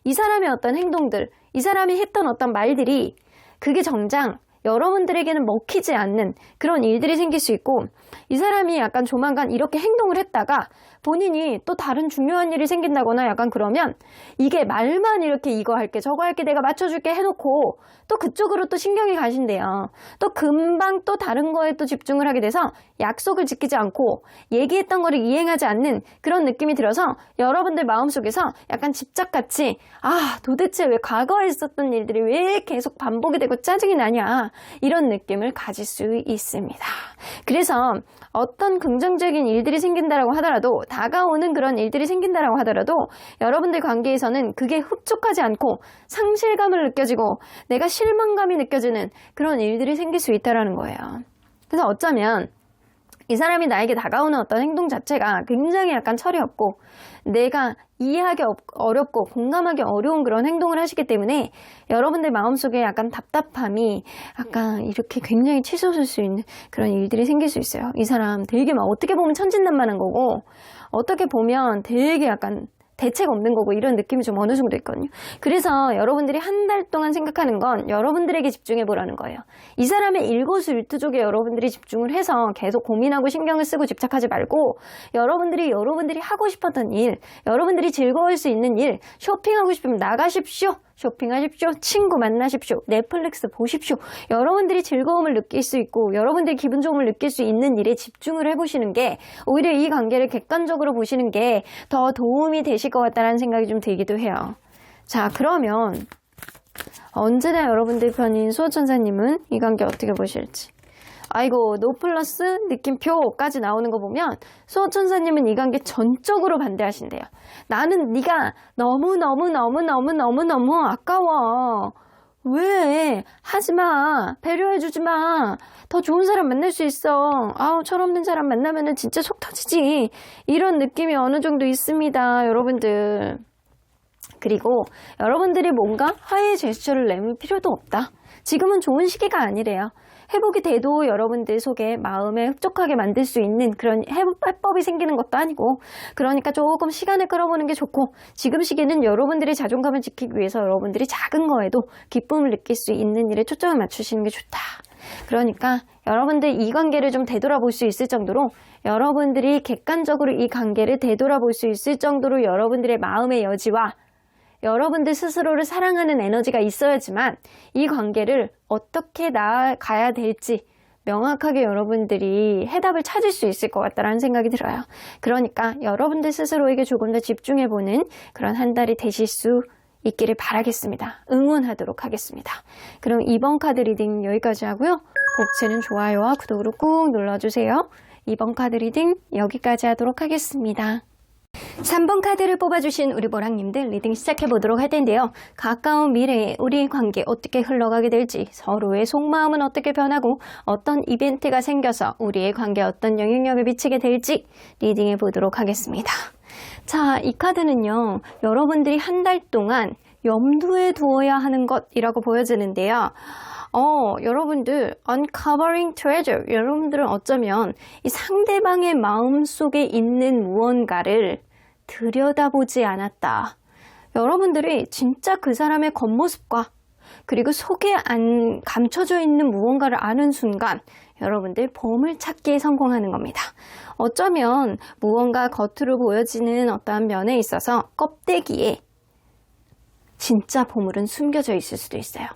이 사람의 어떤 행동들, 이 사람이 했던 어떤 말들이 그게 정작 여러분들에게는 먹히지 않는 그런 일들이 생길 수 있고 이 사람이 약간 조만간 이렇게 행동을 했다가 본인이 또 다른 중요한 일이 생긴다거나 약간 그러면 이게 말만 이렇게 이거 할게 저거 할게 내가 맞춰줄게 해놓고 또 그쪽으로 또 신경이 가신대요. 또 금방 또 다른 거에 또 집중을 하게 돼서 약속을 지키지 않고 얘기했던 거를 이행하지 않는 그런 느낌이 들어서 여러분들 마음속에서 약간 집착같이 도대체 왜 과거에 있었던 일들이 왜 계속 반복이 되고 짜증이 나냐 이런 느낌을 가질 수 있습니다. 그래서 어떤 긍정적인 일들이 생긴다라고 하더라도 다가오는 그런 일들이 생긴다라고 하더라도 여러분들 관계에서는 그게 흡족하지 않고 상실감을 느껴지고 내가 실망감이 느껴지는 그런 일들이 생길 수 있다라는 거예요. 그래서 어쩌면 이 사람이 나에게 다가오는 어떤 행동 자체가 굉장히 약간 철이 없고 내가 이해하기 어렵고 공감하기 어려운 그런 행동을 하시기 때문에 여러분들 마음속에 약간 답답함이 약간 이렇게 굉장히 치솟을 수 있는 그런 일들이 생길 수 있어요. 이 사람 되게 막 어떻게 보면 천진난만한 거고 어떻게 보면 되게 약간 대책 없는 거고 이런 느낌이 좀 어느 정도 있거든요. 그래서 여러분들이 한 달 동안 생각하는 건 여러분들에게 집중해 보라는 거예요. 이 사람의 일거수일투족에 여러분들이 집중을 해서 계속 고민하고 신경을 쓰고 집착하지 말고 여러분들이 하고 싶었던 일, 여러분들이 즐거울 수 있는 일, 쇼핑하고 싶으면 나가십시오. 쇼핑하십시오. 친구 만나십시오. 넷플릭스 보십시오. 여러분들이 즐거움을 느낄 수 있고 여러분들이 기분 좋음을 느낄 수 있는 일에 집중을 해보시는 게 오히려 이 관계를 객관적으로 보시는 게 더 도움이 되실 것 같다는 생각이 좀 들기도 해요. 자, 그러면 언제나 여러분들 편인 수호천사님은 이 관계 어떻게 보실지. 아이고 노 플러스 느낌표까지 나오는 거 보면 수호천사님은 이 관계 전적으로 반대하신대요. 나는 네가 너무너무 아까워. 왜? 하지마. 배려해주지마. 더 좋은 사람 만날 수 있어. 철없는 사람 만나면은 진짜 속 터지지. 이런 느낌이 어느 정도 있습니다. 여러분들. 그리고 여러분들이 뭔가 화해의 제스처를 내밀 필요도 없다. 지금은 좋은 시기가 아니래요. 회복이 돼도 여러분들 속에 마음에 흡족하게 만들 수 있는 그런 해법이 생기는 것도 아니고 그러니까 조금 시간을 끌어보는 게 좋고 지금 시기는 여러분들의 자존감을 지키기 위해서 여러분들이 작은 거에도 기쁨을 느낄 수 있는 일에 초점을 맞추시는 게 좋다. 그러니까 여러분들 이 관계를 좀 되돌아볼 수 있을 정도로 여러분들이 객관적으로 이 관계를 되돌아볼 수 있을 정도로 여러분들의 마음의 여지와 여러분들 스스로를 사랑하는 에너지가 있어야지만 이 관계를 어떻게 나아가야 될지 명확하게 여러분들이 해답을 찾을 수 있을 것 같다는 생각이 들어요. 그러니까 여러분들 스스로에게 조금 더 집중해보는 그런 한 달이 되실 수 있기를 바라겠습니다. 응원하도록 하겠습니다. 그럼 이번 카드 리딩 여기까지 하고요. 복채는 좋아요와 구독으로 꾹 눌러주세요. 이번 카드 리딩 여기까지 하도록 하겠습니다. 3번 카드를 뽑아주신 우리 보랑님들 리딩 시작해보도록 할 텐데요. 가까운 미래에 우리의 관계 어떻게 흘러가게 될지, 서로의 속마음은 어떻게 변하고 어떤 이벤트가 생겨서 우리의 관계에 어떤 영향력을 미치게 될지 리딩해보도록 하겠습니다. 자, 이 카드는요, 여러분들이 한 달 동안 염두에 두어야 하는 것이라고 보여지는데요. 여러분들 uncovering treasure, 여러분들은 어쩌면 이 상대방의 마음속에 있는 무언가를 들여다보지 않았다. 여러분들이 진짜 그 사람의 겉모습과 그리고 속에 안 감춰져 있는 무언가를 아는 순간 여러분들 보물찾기에 성공하는 겁니다. 어쩌면 무언가 겉으로 보여지는 어떠한 면에 있어서 껍데기에 진짜 보물은 숨겨져 있을 수도 있어요.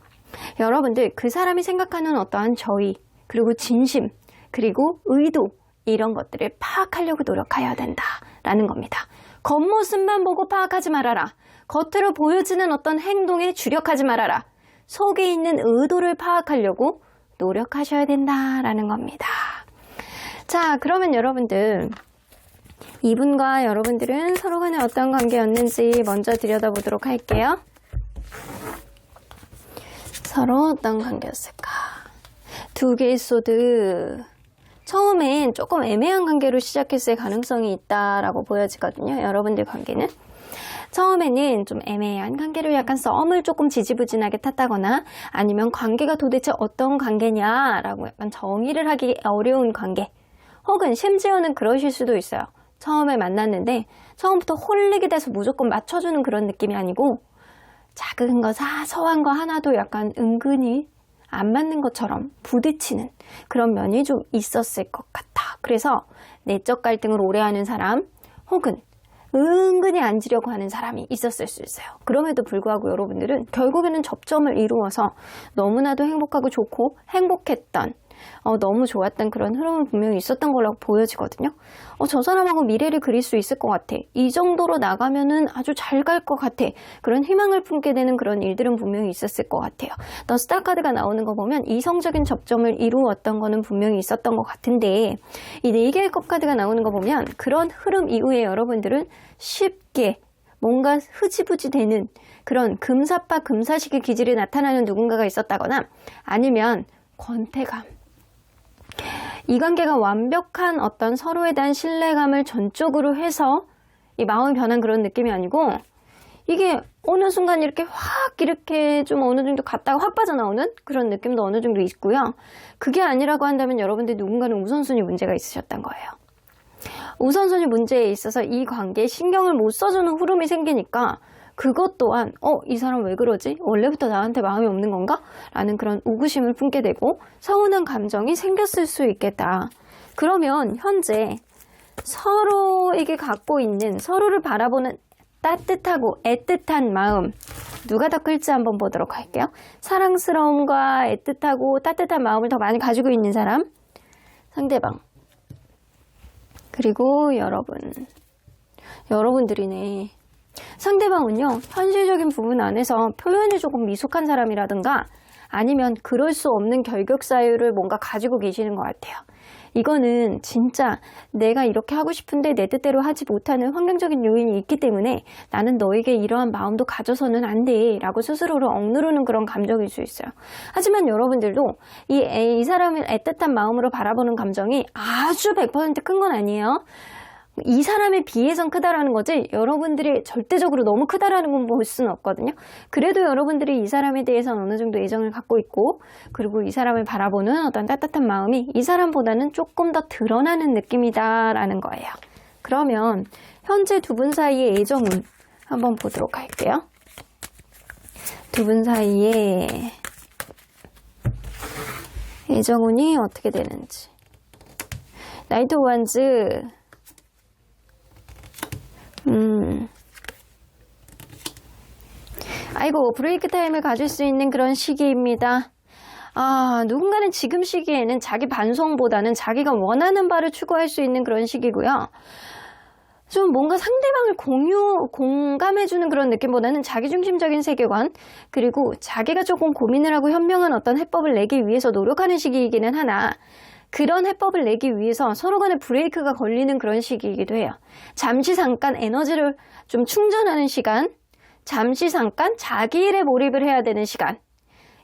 여러분들 그 사람이 생각하는 어떠한 저의, 그리고 진심, 그리고 의도, 이런 것들을 파악하려고 노력해야 된다라는 겁니다. 겉모습만 보고 파악하지 말아라. 겉으로 보여지는 어떤 행동에 주력하지 말아라. 속에 있는 의도를 파악하려고 노력하셔야 된다라는 겁니다. 자, 그러면 여러분들 이분과 여러분들은 서로 간에 어떤 관계였는지 먼저 들여다보도록 할게요. 서로 어떤 관계였을까? 두 개의 소드. 처음엔 조금 애매한 관계로 시작했을 가능성이 있다라고 보여지거든요. 여러분들 관계는. 처음에는 좀 애매한 관계로 약간 썸을 조금 지지부진하게 탔다거나 아니면 관계가 도대체 어떤 관계냐라고 약간 정의를 하기 어려운 관계. 혹은 심지어는 그러실 수도 있어요. 처음에 만났는데 처음부터 홀리게 돼서 무조건 맞춰주는 그런 느낌이 아니고 작은 거, 사소한 거 하나도 약간 은근히 안 맞는 것처럼 부딪히는 그런 면이 좀 있었을 것 같아. 그래서 내적 갈등을 오래 하는 사람 혹은 은근히 앉으려고 하는 사람이 있었을 수 있어요. 그럼에도 불구하고 여러분들은 결국에는 접점을 이루어서 너무나도 행복하고 좋고 행복했던 너무 좋았던 그런 흐름은 분명히 있었던 걸로 보여지거든요. 저 사람하고 미래를 그릴 수 있을 것 같아. 이 정도로 나가면은 아주 잘 갈 것 같아. 그런 희망을 품게 되는 그런 일들은 분명히 있었을 것 같아요. 더 스타 카드가 나오는 거 보면 이성적인 접점을 이루었던 거는 분명히 있었던 것 같은데 이 4개의 컵 카드가 나오는 거 보면 그런 흐름 이후에 여러분들은 쉽게 뭔가 흐지부지 되는 그런 금사빠 금사식의 기질이 나타나는 누군가가 있었다거나 아니면 권태감, 이 관계가 완벽한 어떤 서로에 대한 신뢰감을 전적으로 해서 이 마음이 변한 그런 느낌이 아니고 이게 어느 순간 이렇게 확 이렇게 좀 어느 정도 갔다가 확 빠져나오는 그런 느낌도 어느 정도 있고요. 그게 아니라고 한다면 여러분들 누군가는 우선순위 문제가 있으셨던 거예요. 우선순위 문제에 있어서 이 관계에 신경을 못 써주는 흐름이 생기니까 그것 또한 이 사람 왜 그러지? 원래부터 나한테 마음이 없는 건가? 라는 그런 우구심을 품게 되고 서운한 감정이 생겼을 수 있겠다. 그러면 현재 서로에게 갖고 있는 서로를 바라보는 따뜻하고 애틋한 마음 누가 더 클지 한번 보도록 할게요. 사랑스러움과 애틋하고 따뜻한 마음을 더 많이 가지고 있는 사람, 상대방, 그리고 여러분들이네. 상대방은요, 현실적인 부분 안에서 표현이 조금 미숙한 사람이라든가 아니면 그럴 수 없는 결격 사유를 뭔가 가지고 계시는 것 같아요. 이거는 진짜 내가 이렇게 하고 싶은데 내 뜻대로 하지 못하는 환경적인 요인이 있기 때문에 나는 너에게 이러한 마음도 가져서는 안 돼 라고 스스로를 억누르는 그런 감정일 수 있어요. 하지만 여러분들도 이 사람을 애틋한 마음으로 바라보는 감정이 아주 100% 큰 건 아니에요. 이 사람에 비해선 크다라는 거지 여러분들이 절대적으로 너무 크다라는 건 볼 수는 없거든요. 그래도 여러분들이 이 사람에 대해서는 어느 정도 애정을 갖고 있고 그리고 이 사람을 바라보는 어떤 따뜻한 마음이 이 사람보다는 조금 더 드러나는 느낌이다라는 거예요. 그러면 현재 두 분 사이의 애정은 한번 보도록 할게요. 두 분 사이의 애정운이 어떻게 되는지. 나이트 오브 원즈. 아이고, 브레이크 타임을 가질 수 있는 그런 시기입니다. 누군가는 지금 시기에는 자기 반성보다는 자기가 원하는 바를 추구할 수 있는 그런 시기고요. 좀 뭔가 상대방을 공감해주는 그런 느낌보다는 자기중심적인 세계관, 그리고 자기가 조금 고민을 하고 현명한 어떤 해법을 내기 위해서 노력하는 시기이기는 하나, 그런 해법을 내기 위해서 서로 간에 브레이크가 걸리는 그런 시기이기도 해요. 잠시 잠깐 에너지를 좀 충전하는 시간, 잠시 잠깐 자기 일에 몰입을 해야 되는 시간,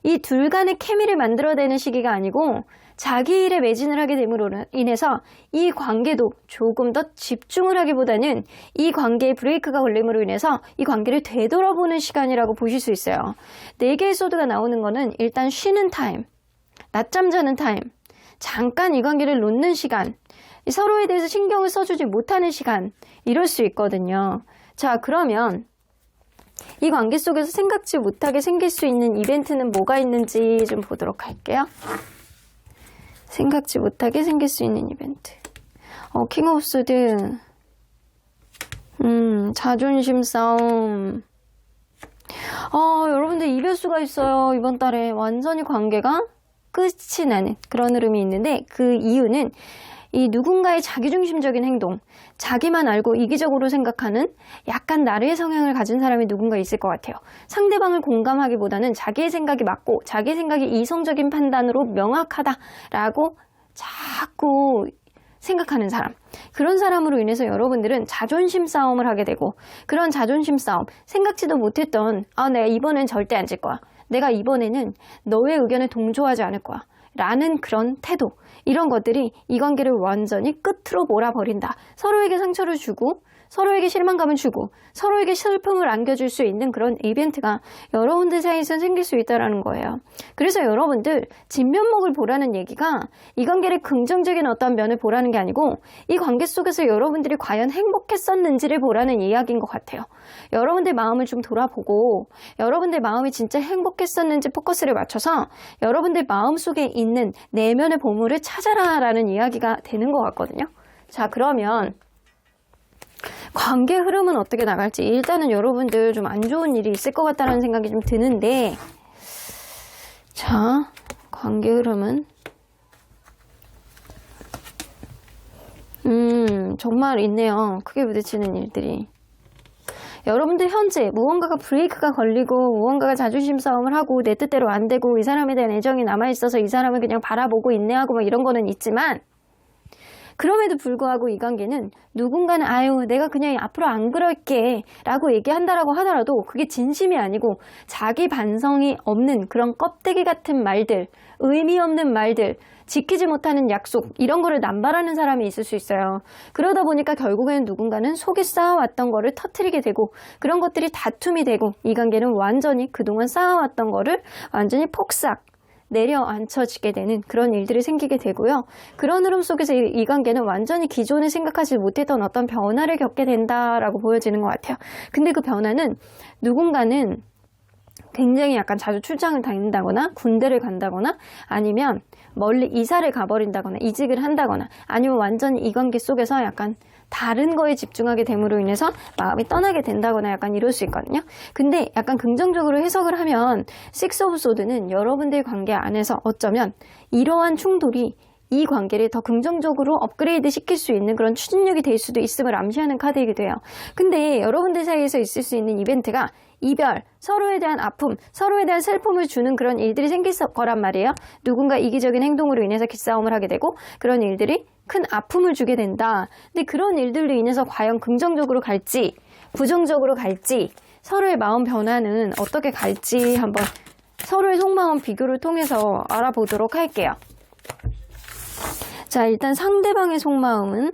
이 둘 간의 케미를 만들어내는 시기가 아니고 자기 일에 매진을 하게 됨으로 인해서 이 관계도 조금 더 집중을 하기보다는 이 관계에 브레이크가 걸림으로 인해서 이 관계를 되돌아보는 시간이라고 보실 수 있어요. 4개의 소드가 나오는 거는 일단 쉬는 타임, 낮잠 자는 타임, 잠깐 이 관계를 놓는 시간, 서로에 대해서 신경을 써주지 못하는 시간, 이럴 수 있거든요. 자, 그러면 이 관계 속에서 생각지 못하게 생길 수 있는 이벤트는 뭐가 있는지 좀 보도록 할게요. 생각지 못하게 생길 수 있는 이벤트. 킹 오브 소드. 자존심 싸움. 여러분들 이별수가 있어요. 이번 달에 완전히 관계가 끝이 나는 그런 흐름이 있는데, 그 이유는 이 누군가의 자기중심적인 행동, 자기만 알고 이기적으로 생각하는 약간 나르의 성향을 가진 사람이 누군가 있을 것 같아요. 상대방을 공감하기보다는 자기의 생각이 맞고 자기의 생각이 이성적인 판단으로 명확하다라고 자꾸 생각하는 사람. 그런 사람으로 인해서 여러분들은 자존심 싸움을 하게 되고, 그런 자존심 싸움, 생각지도 못했던 내가 이번엔 절대 안 질 거야, 내가 이번에는 너의 의견에 동조하지 않을 거야 라는 그런 태도, 이런 것들이 이 관계를 완전히 끝으로 몰아버린다. 서로에게 상처를 주고 서로에게 실망감을 주고 서로에게 슬픔을 안겨줄 수 있는 그런 이벤트가 여러분들 사이에서 생길 수 있다는 거예요. 그래서 여러분들 진면목을 보라는 얘기가 이 관계를 긍정적인 어떤 면을 보라는 게 아니고 이 관계 속에서 여러분들이 과연 행복했었는지를 보라는 이야기인 것 같아요. 여러분들 마음을 좀 돌아보고 여러분들 마음이 진짜 행복했었는지 포커스를 맞춰서 여러분들 마음속에 있는 내면의 보물을 찾아라 라는 이야기가 되는 것 같거든요. 자, 그러면 관계 흐름은 어떻게 나갈지, 일단은 여러분들 좀 안 좋은 일이 있을 것 같다는 생각이 좀 드는데, 자, 관계 흐름은 정말 있네요. 크게 부딪히는 일들이. 여러분들 현재 무언가가 브레이크가 걸리고 무언가가 자존심 싸움을 하고 내 뜻대로 안 되고 이 사람에 대한 애정이 남아있어서 이 사람을 그냥 바라보고 인내하고 뭐 이런 거는 있지만, 그럼에도 불구하고 이 관계는 누군가는 내가 그냥 앞으로 안 그럴게 라고 얘기한다라고 하더라도 그게 진심이 아니고 자기 반성이 없는 그런 껍데기 같은 말들, 의미 없는 말들, 지키지 못하는 약속, 이런 거를 남발하는 사람이 있을 수 있어요. 그러다 보니까 결국에는 누군가는 속에 쌓아왔던 거를 터뜨리게 되고, 그런 것들이 다툼이 되고, 이 관계는 완전히 그동안 쌓아왔던 거를 완전히 폭삭 내려앉혀지게 되는 그런 일들이 생기게 되고요. 그런 흐름 속에서 이 관계는 완전히 기존에 생각하지 못했던 어떤 변화를 겪게 된다라고 보여지는 것 같아요. 근데 그 변화는 누군가는 굉장히 약간 자주 출장을 다닌다거나 군대를 간다거나 아니면 멀리 이사를 가버린다거나 이직을 한다거나 아니면 완전히 이 관계 속에서 약간 다른 거에 집중하게 됨으로 인해서 마음이 떠나게 된다거나 약간 이럴 수 있거든요. 근데 약간 긍정적으로 해석을 하면 식스 오브 소드는 여러분들 관계 안에서 어쩌면 이러한 충돌이 이 관계를 더 긍정적으로 업그레이드 시킬 수 있는 그런 추진력이 될 수도 있음을 암시하는 카드이기도 해요. 근데 여러분들 사이에서 있을 수 있는 이벤트가 이별, 서로에 대한 아픔, 서로에 대한 슬픔을 주는 그런 일들이 생길 거란 말이에요. 누군가 이기적인 행동으로 인해서 기싸움을 하게 되고 그런 일들이 큰 아픔을 주게 된다. 근데 그런 일들로 인해서 과연 긍정적으로 갈지 부정적으로 갈지 서로의 마음 변화는 어떻게 갈지 한번 서로의 속마음 비교를 통해서 알아보도록 할게요. 자, 일단 상대방의 속마음은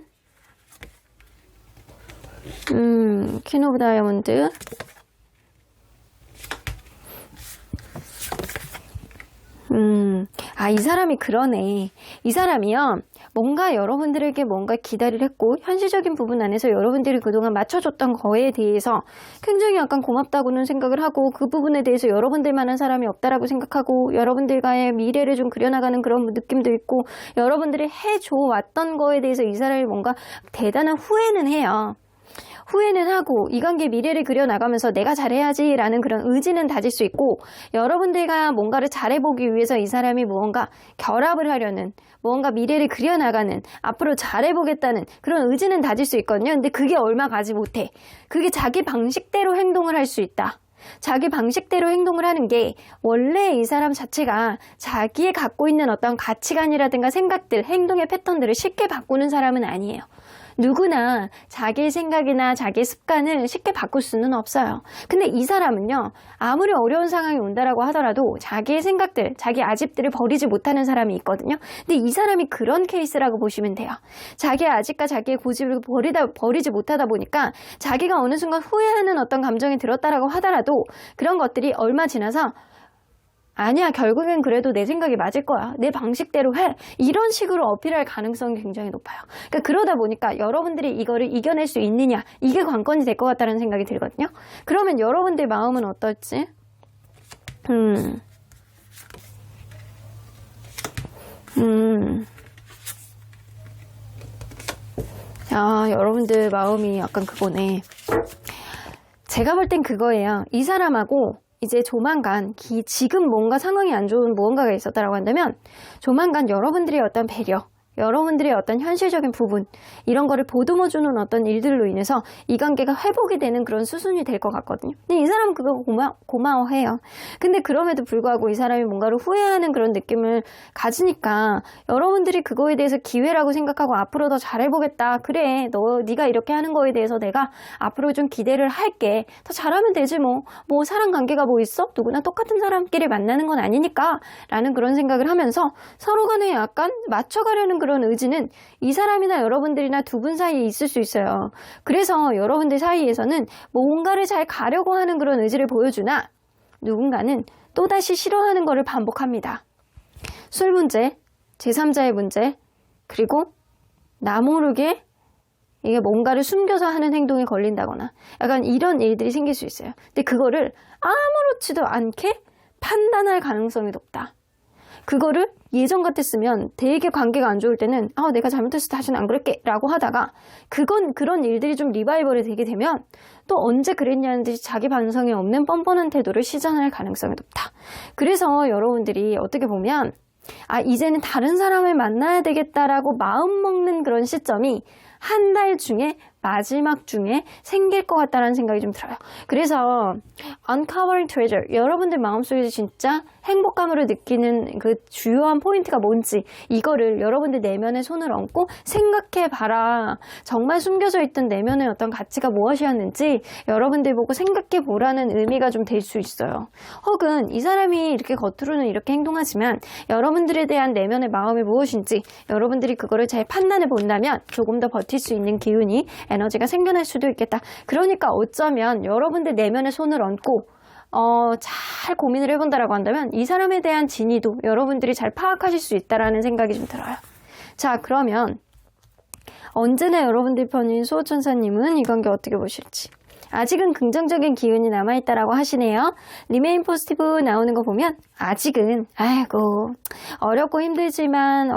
퀸 오브 다이아몬드, 이 사람이 그러네. 이 사람이요, 뭔가 여러분들에게 뭔가 기다리를 했고 현실적인 부분 안에서 여러분들이 그동안 맞춰줬던 거에 대해서 굉장히 약간 고맙다고는 생각을 하고 그 부분에 대해서 여러분들만한 사람이 없다라고 생각하고 여러분들과의 미래를 좀 그려나가는 그런 느낌도 있고 여러분들이 해줘왔던 거에 대해서 이 사람이 뭔가 대단한 후회는 해요. 후회는 하고 이 관계 미래를 그려나가면서 내가 잘해야지 라는 그런 의지는 다질 수 있고 여러분들과 뭔가를 잘해보기 위해서 이 사람이 무언가 결합을 하려는 무언가 미래를 그려나가는 앞으로 잘해보겠다는 그런 의지는 다질 수 있거든요. 근데 그게 얼마 가지 못해. 그게 자기 방식대로 행동을 할 수 있다. 자기 방식대로 행동을 하는 게 원래 이 사람 자체가 자기의 갖고 있는 어떤 가치관이라든가 생각들, 행동의 패턴들을 쉽게 바꾸는 사람은 아니에요. 누구나 자기의 생각이나 자기의 습관을 쉽게 바꿀 수는 없어요. 근데 이 사람은요, 아무리 어려운 상황이 온다라고 하더라도 자기의 생각들, 자기 아집들을 버리지 못하는 사람이 있거든요. 근데 이 사람이 그런 케이스라고 보시면 돼요. 자기의 아집과 자기의 고집을 버리지 못하다 보니까 자기가 어느 순간 후회하는 어떤 감정이 들었다라고 하더라도 그런 것들이 얼마 지나서 아니야, 결국엔 그래도 내 생각이 맞을 거야. 내 방식대로 해. 이런 식으로 어필할 가능성이 굉장히 높아요. 그러니까 그러다 보니까 여러분들이 이거를 이겨낼 수 있느냐, 이게 관건이 될 것 같다는 생각이 들거든요. 그러면 여러분들 마음은 어떨지? 여러분들 마음이 약간 그거네. 제가 볼 땐 그거예요. 이 사람하고 이제 조만간 지금 뭔가 상황이 안 좋은 무언가가 있었다라고 한다면 조만간 여러분들의 어떤 배려, 여러분들의 어떤 현실적인 부분 이런 거를 보듬어주는 어떤 일들로 인해서 이 관계가 회복이 되는 그런 수순이 될 것 같거든요. 근데 이 사람은 그거 고마워해요. 근데 그럼에도 불구하고 이 사람이 뭔가를 후회하는 그런 느낌을 가지니까 여러분들이 그거에 대해서 기회라고 생각하고 앞으로 더 잘해보겠다. 그래, 네가 이렇게 하는 거에 대해서 내가 앞으로 좀 기대를 할게. 더 잘하면 되지 뭐 사람 관계가 뭐 있어? 누구나 똑같은 사람끼리 만나는 건 아니니까 라는 그런 생각을 하면서 서로 간에 약간 맞춰가려는 그런 의지는 이 사람이나 여러분들이나 두 분 사이에 있을 수 있어요. 그래서 여러분들 사이에서는 뭔가를 잘 가려고 하는 그런 의지를 보여주나 누군가는 또다시 싫어하는 것을 반복합니다. 술 문제, 제3자의 문제, 그리고 나 모르게 이게 뭔가를 숨겨서 하는 행동에 걸린다거나 약간 이런 일들이 생길 수 있어요. 근데 그거를 아무렇지도 않게 판단할 가능성이 높다. 그거를 예전 같았으면 되게 관계가 안 좋을 때는 내가 잘못했어 다시는 안 그럴게 라고 하다가 그런 일들이 좀 리바이벌이 되게 되면 또 언제 그랬냐는 듯이 자기 반성이 없는 뻔뻔한 태도를 시전할 가능성이 높다. 그래서 여러분들이 어떻게 보면 이제는 다른 사람을 만나야 되겠다라고 마음먹는 그런 시점이 한 달 중에 마지막 중에 생길 것 같다는 생각이 좀 들어요. 그래서 Uncovering Treasure, 여러분들 마음속에서 진짜 행복감으로 느끼는 그 주요한 포인트가 뭔지 이거를 여러분들 내면에 손을 얹고 생각해봐라. 정말 숨겨져 있던 내면의 어떤 가치가 무엇이었는지 여러분들 보고 생각해보라는 의미가 좀 될 수 있어요. 혹은 이 사람이 이렇게 겉으로는 이렇게 행동하지만 여러분들에 대한 내면의 마음이 무엇인지 여러분들이 그거를 잘 판단해 본다면 조금 더 버틸 수 있는 기운이 에너지가 생겨날 수도 있겠다. 그러니까 어쩌면 여러분들 내면에 손을 얹고 잘 고민을 해본다라고 한다면 이 사람에 대한 진위도 여러분들이 잘 파악하실 수 있다라는 생각이 좀 들어요. 자, 그러면 언제나 여러분들 편인 수호천사님은 이 관계 어떻게 보실지. 아직은 긍정적인 기운이 남아있다라고 하시네요. 리메인 포지티브 나오는 거 보면 아직은 어렵고 힘들지만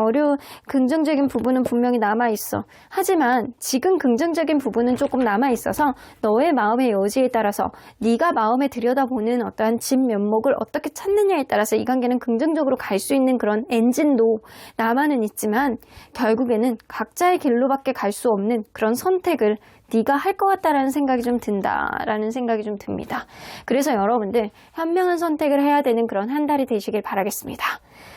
긍정적인 부분은 분명히 남아있어. 하지만 지금 긍정적인 부분은 조금 남아있어서 너의 마음의 여지에 따라서 네가 마음에 들여다보는 어떠한 진면목을 어떻게 찾느냐에 따라서 이 관계는 긍정적으로 갈 수 있는 그런 엔진도 남아는 있지만 결국에는 각자의 길로밖에 갈 수 없는 그런 선택을 네가 할 것 같다라는 생각이 좀 든다라는 생각이 좀 듭니다. 그래서 여러분들 현명한 선택을 해야 되는 그런 한 달이 되시길 바라겠습니다.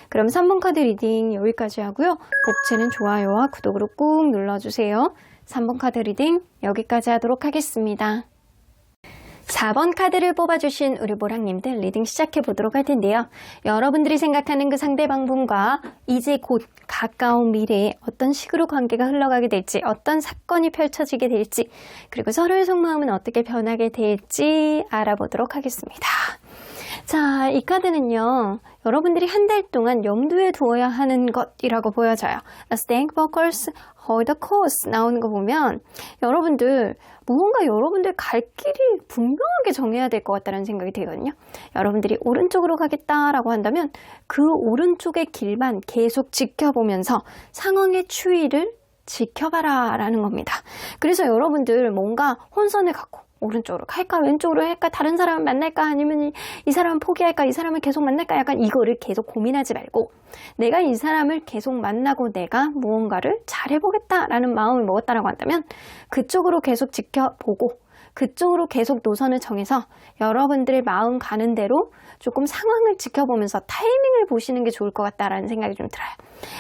그럼 3번 카드 리딩 여기까지 하고요. 복채는 좋아요와 구독으로 꾹 눌러주세요. 3번 카드 리딩 여기까지 하도록 하겠습니다. 4번 카드를 뽑아주신 우리 모랑님들 리딩 시작해보도록 할 텐데요. 여러분들이 생각하는 그 상대방분과 이제 곧 가까운 미래에 어떤 식으로 관계가 흘러가게 될지, 어떤 사건이 펼쳐지게 될지, 그리고 서로의 속마음은 어떻게 변하게 될지 알아보도록 하겠습니다. 자, 이 카드는요. 여러분들이 한 달 동안 염두에 두어야 하는 것이라고 보여져요. Staying focused, hold the course 나오는 거 보면 여러분들 무언가 여러분들 갈 길이 분명하게 정해야 될 것 같다는 생각이 들거든요. 여러분들이 오른쪽으로 가겠다라고 한다면 그 오른쪽의 길만 계속 지켜보면서 상황의 추이를 지켜봐라 라는 겁니다. 그래서 여러분들 뭔가 혼선을 갖고 오른쪽으로 갈까 왼쪽으로 할까 다른 사람을 만날까 아니면 이 사람을 포기할까 이 사람을 계속 만날까 약간 이거를 계속 고민하지 말고 내가 이 사람을 계속 만나고 내가 무언가를 잘해보겠다라는 마음을 먹었다라고 한다면 그쪽으로 계속 지켜보고 그쪽으로 계속 노선을 정해서 여러분들의 마음 가는 대로 조금 상황을 지켜보면서 타이밍을 보시는 게 좋을 것 같다라는 생각이 좀 들어요.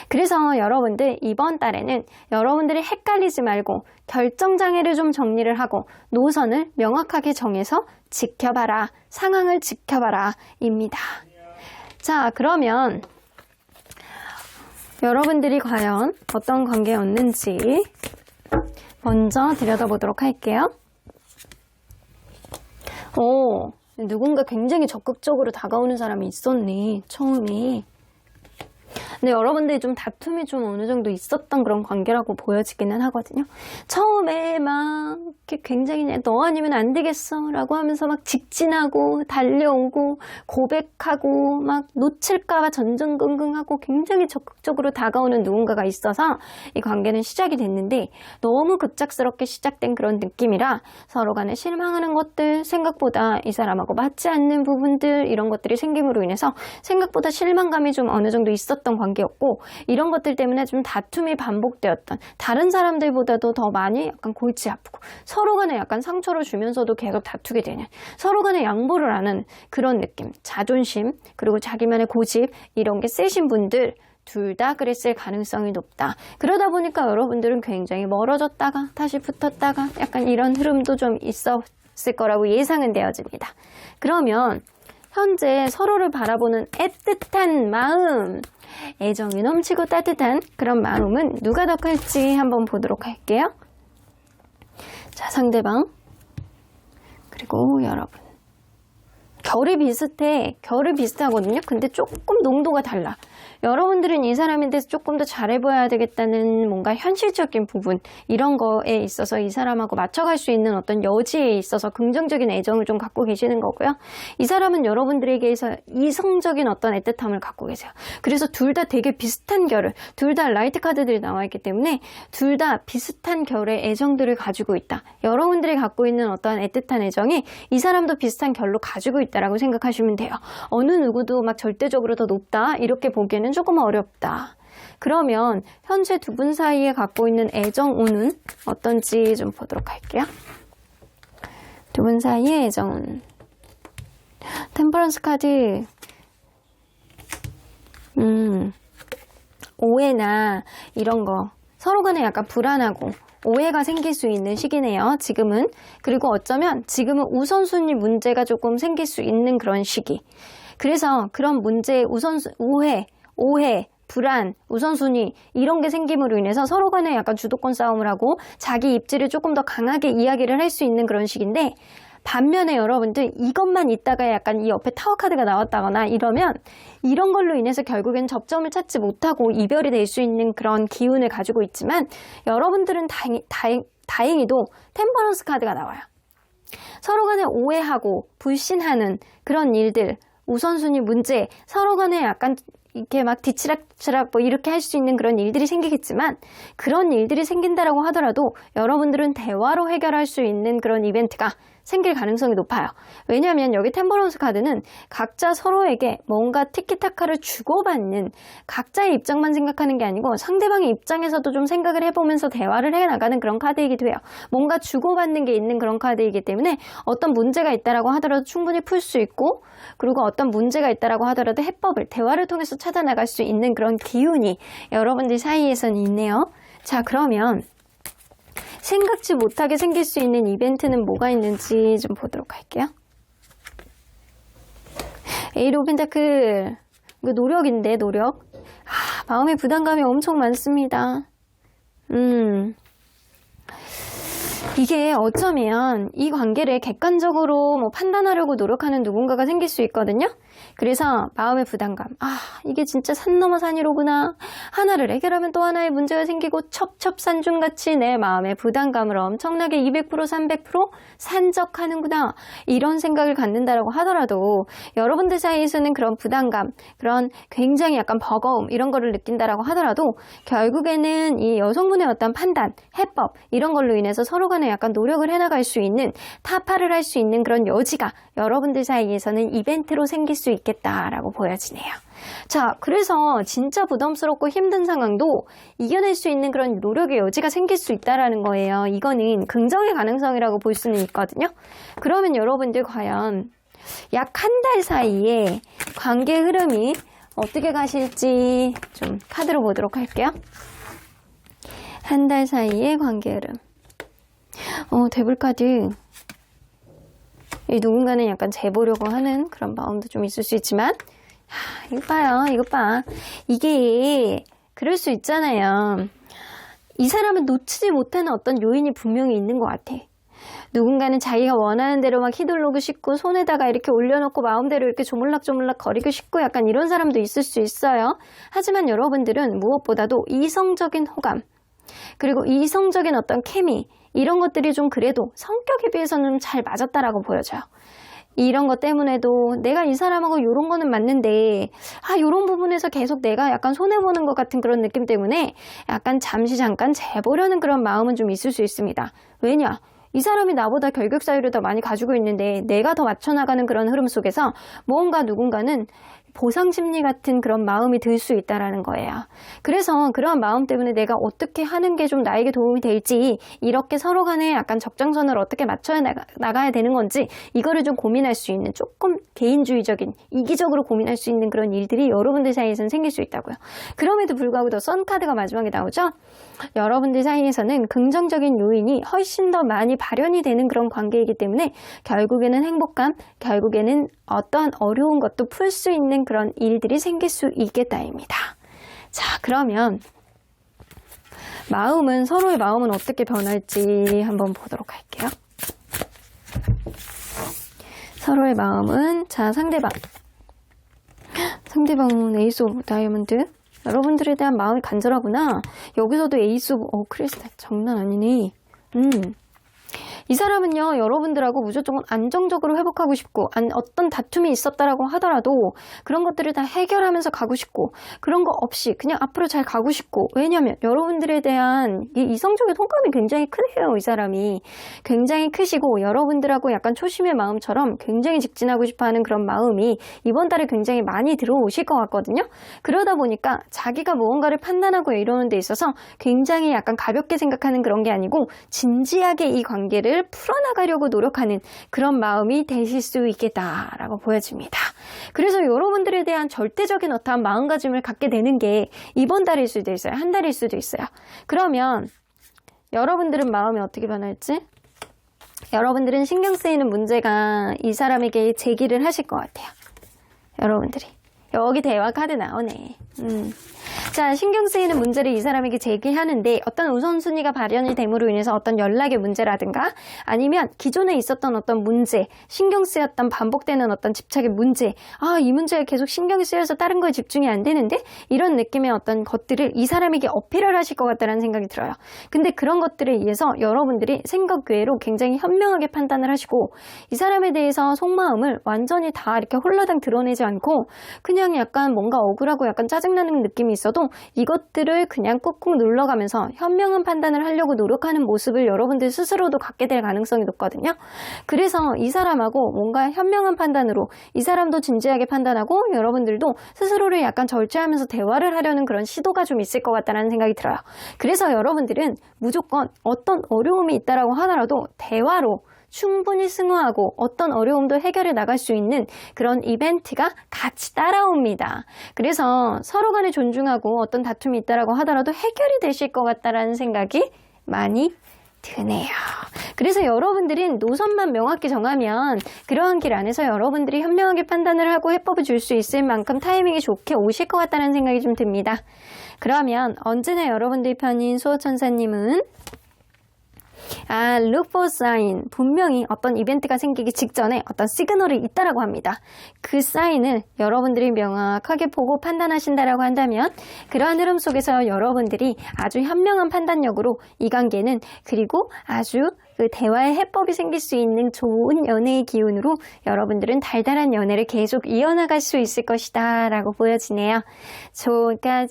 그래서 여러분들 이번 달에는 여러분들이 헷갈리지 말고 결정장애를 좀 정리를 하고 노선을 명확하게 정해서 지켜봐라, 상황을 지켜봐라 입니다. 자, 그러면 여러분들이 과연 어떤 관계였는지 먼저 들여다보도록 할게요. 누군가 굉장히 적극적으로 다가오는 사람이 있었네, 처음에. 근데 여러분들이 좀 다툼이 좀 어느 정도 있었던 그런 관계라고 보여지기는 하거든요. 처음에 막 이렇게 굉장히 너 아니면 안 되겠어 라고 하면서 막 직진하고 달려오고 고백하고 막 놓칠까봐 전전긍긍하고 굉장히 적극적으로 다가오는 누군가가 있어서 이 관계는 시작이 됐는데 너무 급작스럽게 시작된 그런 느낌이라 서로 간에 실망하는 것들, 생각보다 이 사람하고 맞지 않는 부분들, 이런 것들이 생김으로 인해서 생각보다 실망감이 좀 어느 정도 있었던 관계였고, 이런 것들 때문에 좀 다툼이 반복되었던, 다른 사람들보다도 더 많이 약간 골치 아프고 서로 간에 약간 상처를 주면서도 계속 다투게 되는, 서로 간에 양보를 하는 그런 느낌, 자존심 그리고 자기만의 고집, 이런 게 세신 분들 둘 다 그랬을 가능성이 높다. 그러다 보니까 여러분들은 굉장히 멀어졌다가 다시 붙었다가 약간 이런 흐름도 좀 있었을 거라고 예상은 되어집니다. 그러면 현재 서로를 바라보는 애틋한 마음, 애정이 넘치고 따뜻한 그런 마음은 누가 더 클지 한번 보도록 할게요. 자, 상대방 그리고 여러분. 결이 비슷하거든요. 근데 조금 농도가 달라. 여러분들은 이 사람에 대해서 조금 더 잘해보아야 되겠다는 뭔가 현실적인 부분, 이런 거에 있어서 이 사람하고 맞춰갈 수 있는 어떤 여지에 있어서 긍정적인 애정을 좀 갖고 계시는 거고요. 이 사람은 여러분들에게서 이성적인 어떤 애틋함을 갖고 계세요. 그래서 둘 다 되게 비슷한 결을, 둘 다 라이트 카드들이 나와 있기 때문에 둘 다 비슷한 결의 애정들을 가지고 있다. 여러분들이 갖고 있는 어떤 애틋한 애정이 이 사람도 비슷한 결로 가지고 있다라고 생각하시면 돼요. 어느 누구도 막 절대적으로 더 높다 이렇게 보기에는 조금 어렵다. 그러면 현재 두 분 사이에 갖고 있는 애정운은 어떤지 좀 보도록 할게요. 두 분 사이의 애정운. 템퍼런스 카드. 오해나 이런 거, 서로 간에 약간 불안하고 오해가 생길 수 있는 시기네요, 지금은. 그리고 어쩌면 지금은 우선순위 문제가 조금 생길 수 있는 그런 시기. 그래서 그런 문제의 오해, 불안, 우선순위, 이런 게 생김으로 인해서 서로 간에 약간 주도권 싸움을 하고 자기 입지를 조금 더 강하게 이야기를 할 수 있는 그런 시기인데, 반면에 여러분들 이것만 있다가 약간 이 옆에 타워 카드가 나왔다거나 이러면 이런 걸로 인해서 결국엔 접점을 찾지 못하고 이별이 될 수 있는 그런 기운을 가지고 있지만, 여러분들은 다행히도 템퍼런스 카드가 나와요. 서로 간에 오해하고 불신하는 그런 일들, 우선순위 문제, 서로 간에 약간 이렇게 막 뒤치락치락 뭐 이렇게 할 수 있는 그런 일들이 생기겠지만, 그런 일들이 생긴다라고 하더라도 여러분들은 대화로 해결할 수 있는 그런 이벤트가 생길 가능성이 높아요. 왜냐하면 여기 템퍼런스 카드는 각자 서로에게 뭔가 티키타카를 주고받는, 각자의 입장만 생각하는 게 아니고 상대방의 입장에서도 좀 생각을 해보면서 대화를 해나가는 그런 카드이기도 해요. 뭔가 주고받는 게 있는 그런 카드이기 때문에 어떤 문제가 있다라고 하더라도 충분히 풀 수 있고, 그리고 어떤 문제가 있다라고 하더라도 해법을 대화를 통해서 찾아나갈 수 있는 그런 기운이 여러분들 사이에서는 있네요. 자, 그러면 생각지 못하게 생길 수 있는 이벤트는 뭐가 있는지 좀 보도록 할게요. 에이드 오브 펜타클. 이거 노력인데, 노력. 마음의 부담감이 엄청 많습니다. 이게 어쩌면 이 관계를 객관적으로 뭐 판단하려고 노력하는 누군가가 생길 수 있거든요. 그래서 마음의 부담감, 이게 진짜 산 넘어 산이로구나, 하나를 해결하면 또 하나의 문제가 생기고 첩첩산중같이 내 마음의 부담감을 엄청나게 200% 300% 산적하는구나, 이런 생각을 갖는다라고 하더라도 여러분들 사이에서는 그런 부담감, 그런 굉장히 약간 버거움, 이런 거를 느낀다라고 하더라도 결국에는 이 여성분의 어떤 판단, 해법, 이런 걸로 인해서 서로 간에 약간 노력을 해나갈 수 있는, 타파를 할 수 있는 그런 여지가 여러분들 사이에서는 이벤트로 생길 수 수 있겠다라고 보여지네요. 자, 그래서 진짜 부담스럽고 힘든 상황도 이겨낼 수 있는 그런 노력의 여지가 생길 수 있다라는 거예요. 이거는 긍정의 가능성이라고 볼 수는 있거든요. 그러면 여러분들 과연 약 한 달 사이에 관계 흐름이 어떻게 가실지 좀 카드로 보도록 할게요. 한 달 사이에 관계 흐름. 데블카드. 누군가는 약간 재보려고 하는 그런 마음도 좀 있을 수 있지만, 이거 봐요. 이거 봐. 이게 그럴 수 있잖아요. 이 사람은 놓치지 못하는 어떤 요인이 분명히 있는 것 같아. 누군가는 자기가 원하는 대로 막 휘두르고 싶고 손에다가 이렇게 올려놓고 마음대로 이렇게 조물락조물락 거리고 싶고 약간 이런 사람도 있을 수 있어요. 하지만 여러분들은 무엇보다도 이성적인 호감 그리고 이성적인 어떤 케미 이런 것들이 좀 그래도 성격에 비해서는 잘 맞았다라고 보여져요. 이런 것 때문에도 내가 이 사람하고 이런 거는 맞는데 이런 부분에서 계속 내가 약간 손해보는 것 같은 그런 느낌 때문에 약간 잠깐 재보려는 그런 마음은 좀 있을 수 있습니다. 왜냐? 이 사람이 나보다 결격 사유를 더 많이 가지고 있는데 내가 더 맞춰나가는 그런 흐름 속에서 무언가 누군가는 보상심리 같은 그런 마음이 들 수 있다라는 거예요. 그래서 그런 마음 때문에 내가 어떻게 하는 게 좀 나에게 도움이 될지 이렇게 서로 간에 약간 적정선을 어떻게 맞춰 나가야 되는 건지 이거를 좀 고민할 수 있는 조금 개인주의적인 이기적으로 고민할 수 있는 그런 일들이 여러분들 사이에서는 생길 수 있다고요. 그럼에도 불구하고 더 선카드가 마지막에 나오죠. 여러분들 사이에서는 긍정적인 요인이 훨씬 더 많이 발현이 되는 그런 관계이기 때문에 결국에는 행복감, 결국에는 어떤 어려운 것도 풀 수 있는 그런 일들이 생길 수 있겠다입니다. 자, 그러면 서로의 마음은 어떻게 변할지 한번 보도록 할게요. 서로의 마음은 상대방은 에이스 오브 다이아몬드. 여러분들에 대한 마음이 간절하구나. 여기서도 에이스 오브 크리스탈 장난 아니네. 이 사람은요, 여러분들하고 무조건 안정적으로 회복하고 싶고, 어떤 다툼이 있었다라고 하더라도 그런 것들을 다 해결하면서 가고 싶고, 그런 거 없이 그냥 앞으로 잘 가고 싶고, 왜냐면 여러분들에 대한 이 이성적인 호감이 굉장히 크네요, 이 사람이. 굉장히 크시고, 여러분들하고 약간 초심의 마음처럼 굉장히 직진하고 싶어 하는 그런 마음이 이번 달에 굉장히 많이 들어오실 것 같거든요. 그러다 보니까 자기가 무언가를 판단하고 이러는 데 있어서 굉장히 약간 가볍게 생각하는 그런 게 아니고, 진지하게 이 관계를 풀어나가려고 노력하는 그런 마음이 되실 수 있겠다라고 보여집니다. 그래서 여러분들에 대한 절대적인 어떠한 마음가짐을 갖게 되는 게 이번 달일 수도 있어요. 한 달일 수도 있어요. 그러면 여러분들은 마음이 어떻게 변할지? 여러분들은 신경 쓰이는 문제가 이 사람에게 제기를 하실 것 같아요. 여러분들이. 여기 대화 카드 나오네. 자, 신경 쓰이는 문제를 이 사람에게 제기하는데 어떤 우선순위가 발현이 됨으로 인해서 어떤 연락의 문제라든가 아니면 기존에 있었던 어떤 문제, 신경 쓰였던 반복되는 어떤 집착의 문제, 이 문제에 계속 신경이 쓰여서 다른 거에 집중이 안 되는데 이런 느낌의 어떤 것들을 이 사람에게 어필을 하실 것 같다는 생각이 들어요. 근데 그런 것들에 의해서 여러분들이 생각 외로 굉장히 현명하게 판단을 하시고 이 사람에 대해서 속마음을 완전히 다 이렇게 홀라당 드러내지 않고 그냥 약간 뭔가 억울하고 약간 짜증나는 느낌이 있어도 이것들을 그냥 꾹꾹 눌러가면서 현명한 판단을 하려고 노력하는 모습을 여러분들 스스로도 갖게 될 가능성이 높거든요. 그래서 이 사람하고 뭔가 현명한 판단으로 이 사람도 진지하게 판단하고 여러분들도 스스로를 약간 절제하면서 대화를 하려는 그런 시도가 좀 있을 것 같다는 생각이 들어요. 그래서 여러분들은 무조건 어떤 어려움이 있다라고 하더라도 대화로 충분히 승화하고 어떤 어려움도 해결해 나갈 수 있는 그런 이벤트가 같이 따라옵니다. 그래서 서로 간에 존중하고 어떤 다툼이 있다라고 하더라도 해결이 되실 것 같다라는 생각이 많이 드네요. 그래서 여러분들은 노선만 명확히 정하면 그러한 길 안에서 여러분들이 현명하게 판단을 하고 해법을 줄 수 있을 만큼 타이밍이 좋게 오실 것 같다는 생각이 좀 듭니다. 그러면 언제나 여러분들 편인 수호천사님은 look for sign. 분명히 어떤 이벤트가 생기기 직전에 어떤 시그널이 있다라고 합니다. 그 사인을 여러분들이 명확하게 보고 판단하신다라고 한다면 그러한 흐름 속에서 여러분들이 아주 현명한 판단력으로 이 관계는 그리고 아주 그 대화의 해법이 생길 수 있는 좋은 연애의 기운으로 여러분들은 달달한 연애를 계속 이어나갈 수 있을 것이다 라고 보여지네요. 그러니까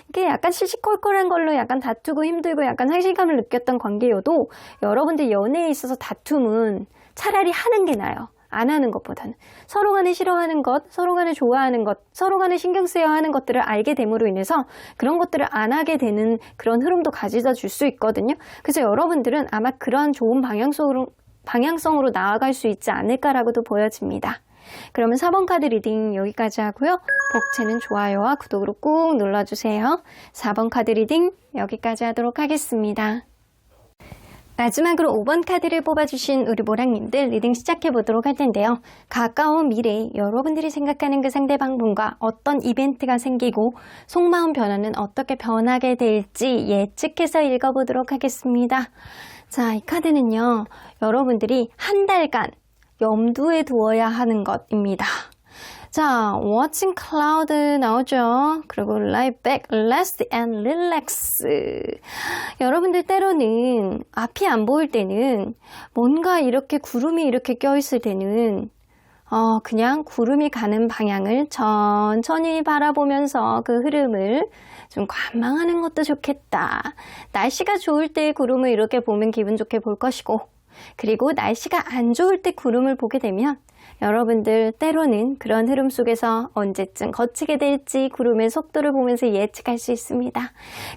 이게 약간 시시콜콜한 걸로 약간 다투고 힘들고 약간 상실감을 느꼈던 관계여도 여러분들 연애에 있어서 다툼은 차라리 하는 게 나아요. 안 하는 것보다는 서로 간에 싫어하는 것, 서로 간에 좋아하는 것, 서로 간에 신경 쓰여야 하는 것들을 알게 됨으로 인해서 그런 것들을 안 하게 되는 그런 흐름도 가져다 줄 수 있거든요. 그래서 여러분들은 아마 그러한 좋은 방향성으로 나아갈 수 있지 않을까라고도 보여집니다. 그러면 4번 카드 리딩 여기까지 하고요. 복채는 좋아요와 구독으로 꾹 눌러주세요. 4번 카드 리딩 여기까지 하도록 하겠습니다. 마지막으로 5번 카드를 뽑아주신 우리 모랑님들 리딩 시작해보도록 할 텐데요. 가까운 미래에 여러분들이 생각하는 그 상대방분과 어떤 이벤트가 생기고 속마음 변화는 어떻게 변하게 될지 예측해서 읽어보도록 하겠습니다. 자, 이 카드는요. 여러분들이 한 달간 염두에 두어야 하는 것입니다. 자, watching cloud 나오죠. 그리고 lie back, rest and relax. 여러분들 때로는 앞이 안 보일 때는 뭔가 이렇게 구름이 이렇게 껴있을 때는 그냥 구름이 가는 방향을 천천히 바라보면서 그 흐름을 좀 관망하는 것도 좋겠다. 날씨가 좋을 때 구름을 이렇게 보면 기분 좋게 볼 것이고, 그리고 날씨가 안 좋을 때 구름을 보게 되면 여러분들 때로는 그런 흐름 속에서 언제쯤 거치게 될지 구름의 속도를 보면서 예측할 수 있습니다.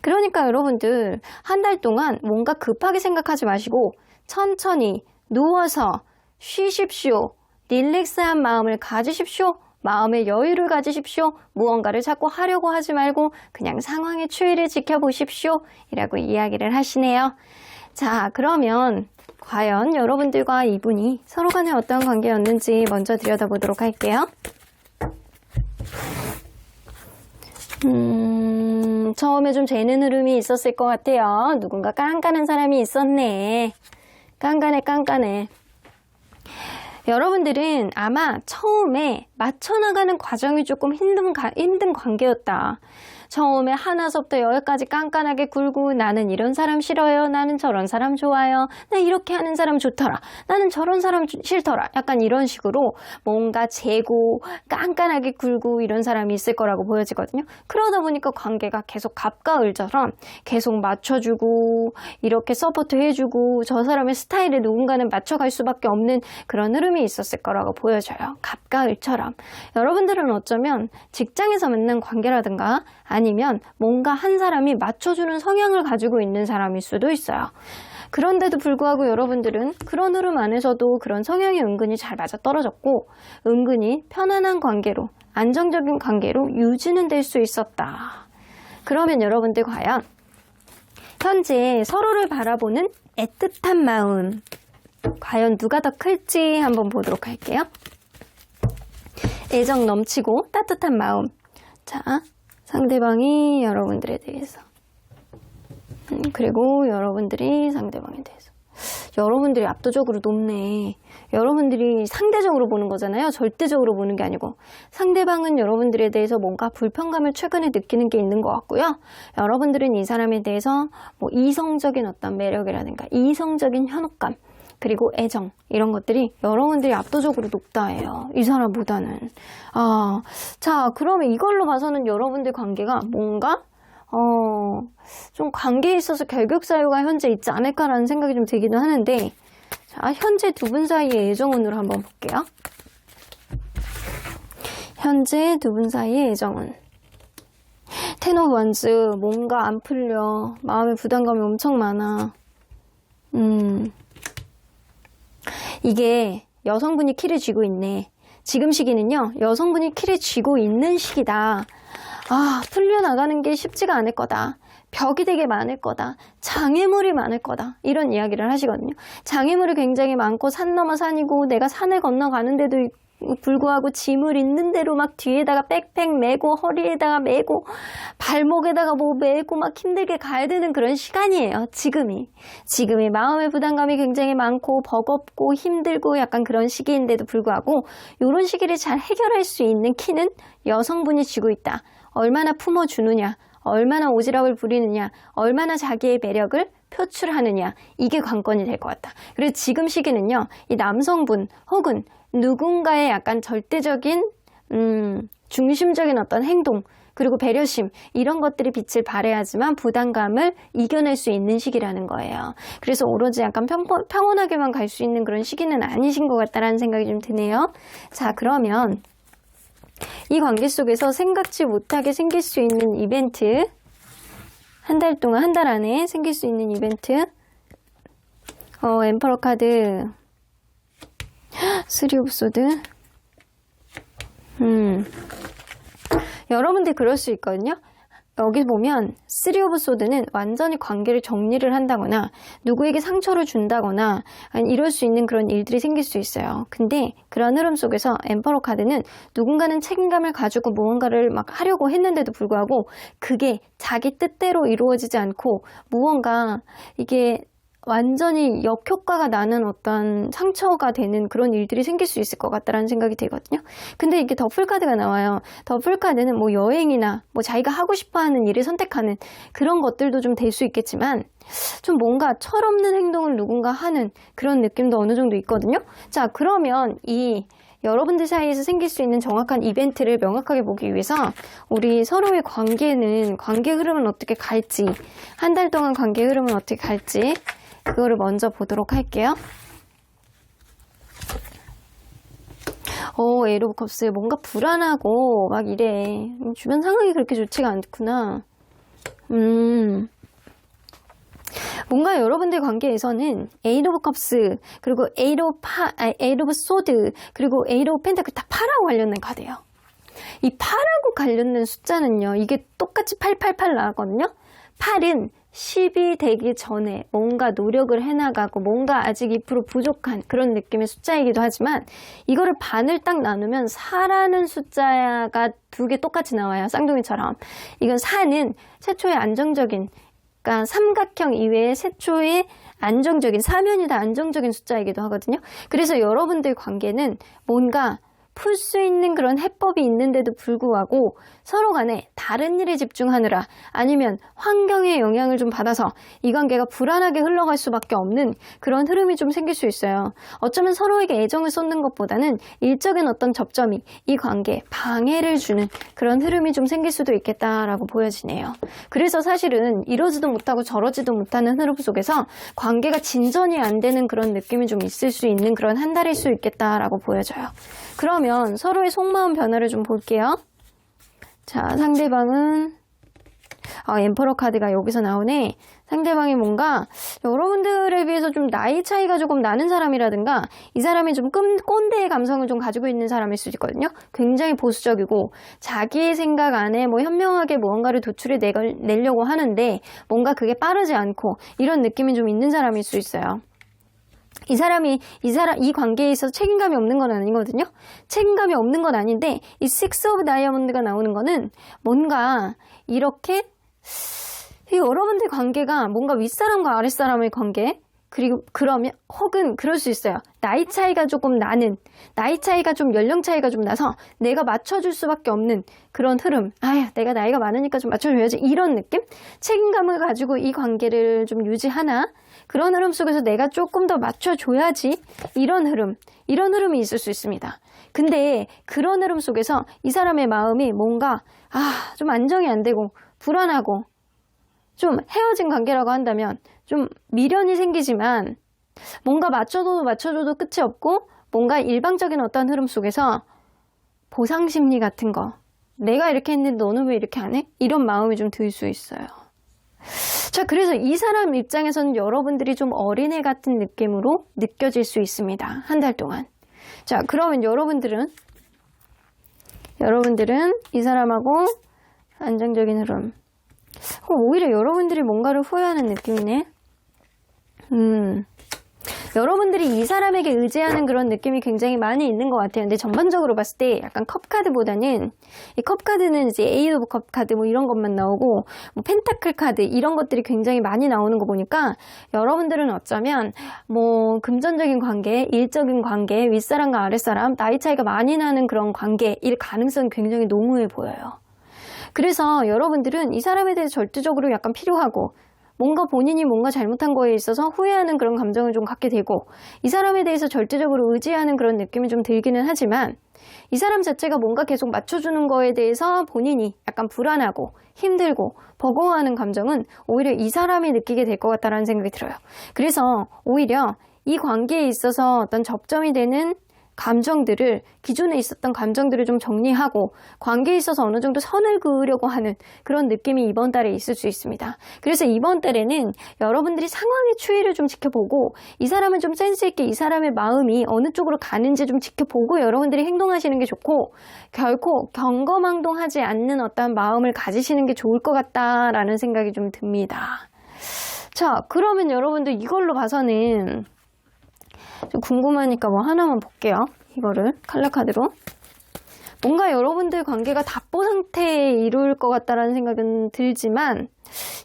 그러니까 여러분들 한 달 동안 뭔가 급하게 생각하지 마시고 천천히 누워서 쉬십시오. 릴렉스한 마음을 가지십시오. 마음의 여유를 가지십시오. 무언가를 자꾸 하려고 하지 말고 그냥 상황의 추이를 지켜보십시오. 이라고 이야기를 하시네요. 자, 그러면 과연 여러분들과 이분이 서로 간에 어떤 관계였는지 먼저 들여다보도록 할게요. 처음에 좀 재는 흐름이 있었을 것 같아요. 누군가 깐깐한 사람이 있었네. 깐깐해. 여러분들은 아마 처음에 맞춰나가는 과정이 조금 힘든 관계였다. 처음에 하나서부터 열까지 깐깐하게 굴고 나는 이런 사람 싫어요. 나는 저런 사람 좋아요. 나 이렇게 하는 사람 좋더라. 나는 저런 사람 싫더라. 약간 이런 식으로 뭔가 재고 깐깐하게 굴고 이런 사람이 있을 거라고 보여지거든요. 그러다 보니까 관계가 계속 갑과을처럼 계속 맞춰주고 이렇게 서포트 해주고 저 사람의 스타일에 누군가는 맞춰갈 수밖에 없는 그런 흐름이 있었을 거라고 보여져요. 갑과을처럼. 여러분들은 어쩌면 직장에서 만난 관계라든가 아니면 뭔가 한 사람이 맞춰주는 성향을 가지고 있는 사람일 수도 있어요. 그런데도 불구하고 여러분들은 그런 흐름 안에서도 그런 성향이 은근히 잘 맞아떨어졌고 은근히 편안한 관계로 안정적인 관계로 유지는 될 수 있었다. 그러면 여러분들 과연 현재 서로를 바라보는 애틋한 마음 과연 누가 더 클지 한번 보도록 할게요. 애정 넘치고 따뜻한 마음. 자, 상대방이 여러분들에 대해서 그리고 여러분들이 상대방에 대해서 여러분들이 압도적으로 높네. 여러분들이 상대적으로 보는 거잖아요. 절대적으로 보는 게 아니고 상대방은 여러분들에 대해서 뭔가 불편감을 최근에 느끼는 게 있는 것 같고요. 여러분들은 이 사람에 대해서 뭐 이성적인 어떤 매력이라든가 이성적인 현혹감 그리고 애정 이런 것들이 여러분들이 압도적으로 높다예요. 이 사람보다는. 자, 그러면 이걸로 봐서는 여러분들 관계가 뭔가 좀 관계에 있어서 결격 사유가 현재 있지 않을까라는 생각이 좀 들기도 하는데 자, 현재 두 분 사이의 애정운으로 한번 볼게요. 현재 두 분 사이의 애정운. 텐 오브 원즈 뭔가 안 풀려. 마음의 부담감이 엄청 많아. 이게 여성분이 키를 쥐고 있네. 지금 시기는요. 여성분이 키를 쥐고 있는 시기다. 풀려나가는 게 쉽지가 않을 거다. 벽이 되게 많을 거다. 장애물이 많을 거다. 이런 이야기를 하시거든요. 장애물이 굉장히 많고 산 넘어 산이고 내가 산을 건너가는데도 불구하고 짐을 있는 대로 막 뒤에다가 백팩 메고 허리에다가 메고 발목에다가 뭐 메고 막 힘들게 가야 되는 그런 시간이에요. 지금이 마음의 부담감이 굉장히 많고 버겁고 힘들고 약간 그런 시기인데도 불구하고 이런 시기를 잘 해결할 수 있는 키는 여성분이 쥐고 있다. 얼마나 품어주느냐, 얼마나 오지랖을 부리느냐, 얼마나 자기의 매력을 표출하느냐, 이게 관건이 될 것 같다. 그리고 지금 시기는요, 이 남성분 혹은 누군가의 약간 절대적인 중심적인 어떤 행동, 그리고 배려심 이런 것들이 빛을 발해야지만 부담감을 이겨낼 수 있는 시기라는 거예요. 그래서 오로지 약간 평온하게만 갈 수 있는 그런 시기는 아니신 것 같다라는 생각이 좀 드네요. 자, 그러면 이 관계 속에서 생각지 못하게 생길 수 있는 이벤트, 한 달 동안, 한 달 안에 생길 수 있는 이벤트, 엠퍼러 카드, 3 오브 소드. 여러분들 그럴 수 있거든요. 여기 보면 3 오브 소드는 완전히 관계를 정리를 한다거나 누구에게 상처를 준다거나 이럴 수 있는 그런 일들이 생길 수 있어요. 근데 그런 흐름 속에서 엠퍼러 카드는 누군가는 책임감을 가지고 무언가를 막 하려고 했는데도 불구하고 그게 자기 뜻대로 이루어지지 않고 무언가 이게 완전히 역효과가 나는 어떤 상처가 되는 그런 일들이 생길 수 있을 것 같다라는 생각이 들거든요. 근데 이게 더풀 카드가 나와요. 더풀 카드는 뭐 여행이나 뭐 자기가 하고 싶어 하는 일을 선택하는 그런 것들도 좀 될 수 있겠지만 좀 뭔가 철없는 행동을 누군가 하는 그런 느낌도 어느 정도 있거든요. 자, 그러면 이 여러분들 사이에서 생길 수 있는 정확한 이벤트를 명확하게 보기 위해서 우리 서로의 관계 흐름은 어떻게 갈지, 한 달 동안 관계 흐름은 어떻게 갈지 그거를 먼저 보도록 할게요. 에이트 오브 컵스 뭔가 불안하고 막 이래. 주변 상황이 그렇게 좋지가 않구나. 뭔가 여러분들 관계에서는 에이트 오브 컵스 그리고 에이트 오브 소드 그리고 에이트 오브 펜타클 다 파라고 관련된 카드예요. 이 파라고 관련된 숫자는요. 이게 똑같이 888 나왔거든요. 8은 10이 되기 전에 뭔가 노력을 해나가고 뭔가 아직 2% 부족한 그런 느낌의 숫자이기도 하지만 이거를 반을 딱 나누면 4라는 숫자가 두 개 똑같이 나와요. 쌍둥이처럼. 이건 4는 최초의 안정적인 그러니까 삼각형 이외에 최초의 안정적인 사면이 다 안정적인 숫자이기도 하거든요. 그래서 여러분들 관계는 뭔가 풀 수 있는 그런 해법이 있는데도 불구하고 서로 간에 다른 일에 집중하느라 아니면 환경의 영향을 좀 받아서 이 관계가 불안하게 흘러갈 수밖에 없는 그런 흐름이 좀 생길 수 있어요. 어쩌면 서로에게 애정을 쏟는 것보다는 일적인 어떤 접점이 이 관계에 방해를 주는 그런 흐름이 좀 생길 수도 있겠다라고 보여지네요. 그래서 사실은 이러지도 못하고 저러지도 못하는 흐름 속에서 관계가 진전이 안 되는 그런 느낌이 좀 있을 수 있는 그런 한 달일 수 있겠다라고 보여져요. 그러면 서로의 속마음 변화를 좀 볼게요. 자, 상대방은 엠퍼러 카드가 여기서 나오네. 상대방이 뭔가 여러분들에 비해서 좀 나이 차이가 조금 나는 사람이라든가 이 사람이 좀 꼰대의 감성을 좀 가지고 있는 사람일 수도 있거든요. 굉장히 보수적이고 자기의 생각 안에 뭐 현명하게 무언가를 도출해 내려고 하는데 뭔가 그게 빠르지 않고 이런 느낌이 좀 있는 사람일 수 있어요. 이 관계에 있어서 책임감이 없는 건 아니거든요. 책임감이 없는 건 아닌데, 이 식스 오브 다이아몬드가 나오는 거는 뭔가 이렇게, 여러분들 관계가 뭔가 윗사람과 아랫사람의 관계, 그러면, 혹은 그럴 수 있어요. 나이 차이가 조금 나는, 나이 차이가 좀 연령 차이가 좀 나서 내가 맞춰줄 수밖에 없는 그런 흐름. 내가 나이가 많으니까 좀 맞춰줘야지. 이런 느낌? 책임감을 가지고 이 관계를 좀 유지하나? 그런 흐름 속에서 내가 조금 더 맞춰줘야지. 이런 흐름이 있을 수 있습니다. 근데 그런 흐름 속에서 이 사람의 마음이 뭔가, 좀 안정이 안 되고, 불안하고, 좀 헤어진 관계라고 한다면 좀 미련이 생기지만 뭔가 맞춰줘도 끝이 없고 뭔가 일방적인 어떤 흐름 속에서 보상 심리 같은 거 내가 이렇게 했는데 너는 왜 이렇게 안 해? 이런 마음이 좀 들 수 있어요. 자, 그래서 이 사람 입장에서는 여러분들이 좀 어린애 같은 느낌으로 느껴질 수 있습니다. 한 달 동안. 자, 그러면 여러분들은 이 사람하고 안정적인 흐름. 오히려 여러분들이 뭔가를 후회하는 느낌이네. 여러분들이 이 사람에게 의지하는 그런 느낌이 굉장히 많이 있는 것 같아요. 근데 전반적으로 봤을 때 약간 컵카드보다는 이 컵카드는 이제 에이트 오브 컵카드 뭐 이런 것만 나오고 뭐 펜타클 카드 이런 것들이 굉장히 많이 나오는 거 보니까 여러분들은 어쩌면 뭐 금전적인 관계, 일적인 관계, 윗사람과 아랫사람, 나이 차이가 많이 나는 그런 관계일 가능성이 굉장히 농후해 보여요. 그래서 여러분들은 이 사람에 대해서 절대적으로 약간 필요하고 뭔가 본인이 뭔가 잘못한 거에 있어서 후회하는 그런 감정을 좀 갖게 되고 이 사람에 대해서 절대적으로 의지하는 그런 느낌이 좀 들기는 하지만 이 사람 자체가 뭔가 계속 맞춰주는 거에 대해서 본인이 약간 불안하고 힘들고 버거워하는 감정은 오히려 이 사람이 느끼게 될 것 같다는 생각이 들어요. 그래서 오히려 이 관계에 있어서 어떤 접점이 되는 감정들을, 기존에 있었던 감정들을 좀 정리하고 관계에 있어서 어느 정도 선을 그으려고 하는 그런 느낌이 이번 달에 있을 수 있습니다. 그래서 이번 달에는 여러분들이 상황의 추이를 좀 지켜보고 이 사람은 좀 센스 있게 이 사람의 마음이 어느 쪽으로 가는지 좀 지켜보고 여러분들이 행동하시는 게 좋고, 결코 경거망동하지 않는 어떤 마음을 가지시는 게 좋을 것 같다라는 생각이 좀 듭니다. 자, 그러면 여러분들 이걸로 봐서는 좀 궁금하니까 뭐 하나만 볼게요. 이거를 칼라카드로. 뭔가 여러분들 관계가 답보 상태에 이룰 것 같다라는 생각은 들지만,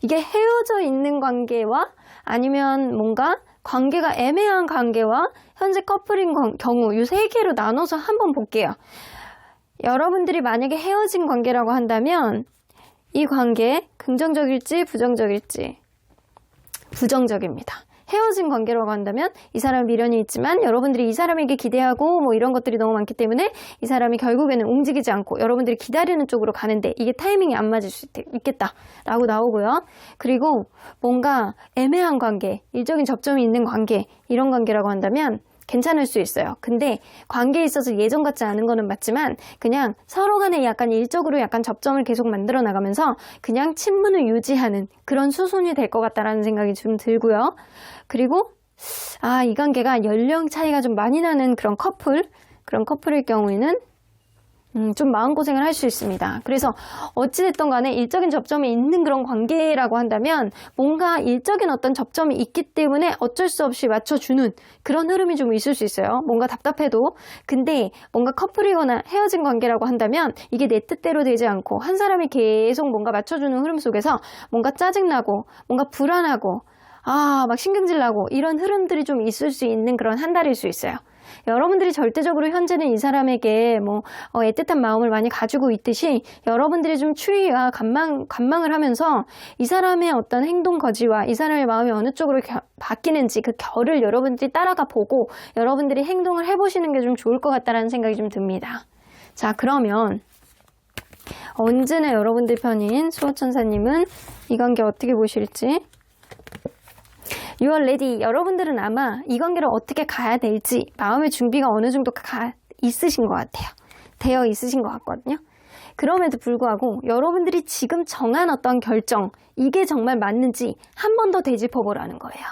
이게 헤어져 있는 관계와 아니면 뭔가 관계가 애매한 관계와 현재 커플인 경우 이 세 개로 나눠서 한번 볼게요. 여러분들이 만약에 헤어진 관계라고 한다면 이 관계 긍정적일지 부정적일지? 부정적입니다. 헤어진 관계라고 한다면 이 사람 미련이 있지만 여러분들이 이 사람에게 기대하고 뭐 이런 것들이 너무 많기 때문에 이 사람이 결국에는 움직이지 않고 여러분들이 기다리는 쪽으로 가는데 이게 타이밍이 안 맞을 수 있겠다라고 나오고요. 그리고 뭔가 애매한 관계, 일적인 접점이 있는 관계, 이런 관계라고 한다면 괜찮을 수 있어요. 근데 관계에 있어서 예전 같지 않은 거는 맞지만 그냥 서로 간에 약간 일적으로 약간 접점을 계속 만들어 나가면서 그냥 친분을 유지하는 그런 수순이 될 것 같다라는 생각이 좀 들고요. 그리고 이 관계가 연령 차이가 좀 많이 나는 그런 커플일 경우에는 좀 마음고생을 할 수 있습니다. 그래서 어찌됐든 간에 일적인 접점이 있는 그런 관계라고 한다면 뭔가 일적인 어떤 접점이 있기 때문에 어쩔 수 없이 맞춰주는 그런 흐름이 좀 있을 수 있어요. 뭔가 답답해도. 근데 뭔가 커플이거나 헤어진 관계라고 한다면 이게 내 뜻대로 되지 않고 한 사람이 계속 뭔가 맞춰주는 흐름 속에서 뭔가 짜증나고 뭔가 불안하고 막 신경질 나고 이런 흐름들이 좀 있을 수 있는 그런 한 달일 수 있어요. 여러분들이 절대적으로 현재는 이 사람에게 애틋한 마음을 많이 가지고 있듯이 여러분들이 좀 추위와 관망을 하면서 이 사람의 어떤 행동 거지와 이 사람의 마음이 어느 쪽으로 바뀌는지 그 결을 여러분들이 따라가 보고 여러분들이 행동을 해보시는 게 좀 좋을 것 같다는 생각이 좀 듭니다. 자, 그러면 언제나 여러분들 편인 수호천사님은 이 관계 어떻게 보실지. You are ready. 여러분들은 아마 이 관계를 어떻게 가야 될지 마음의 준비가 어느 정도 있으신 것 같아요. 되어 있으신 것 같거든요. 그럼에도 불구하고 여러분들이 지금 정한 어떤 결정, 이게 정말 맞는지 한 번 더 되짚어보라는 거예요.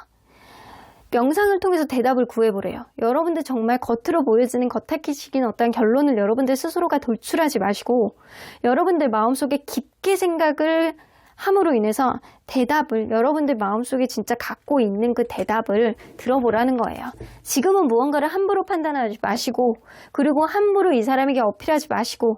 명상을 통해서 대답을 구해보래요. 여러분들 정말 겉으로 보여지는 겉핥기식인 어떤 결론을 여러분들 스스로가 돌출하지 마시고 여러분들 마음속에 깊게 생각을 함으로 인해서 대답을 여러분들 마음속에 진짜 갖고 있는 그 대답을 들어보라는 거예요. 지금은 무언가를 함부로 판단하지 마시고 그리고 함부로 이 사람에게 어필하지 마시고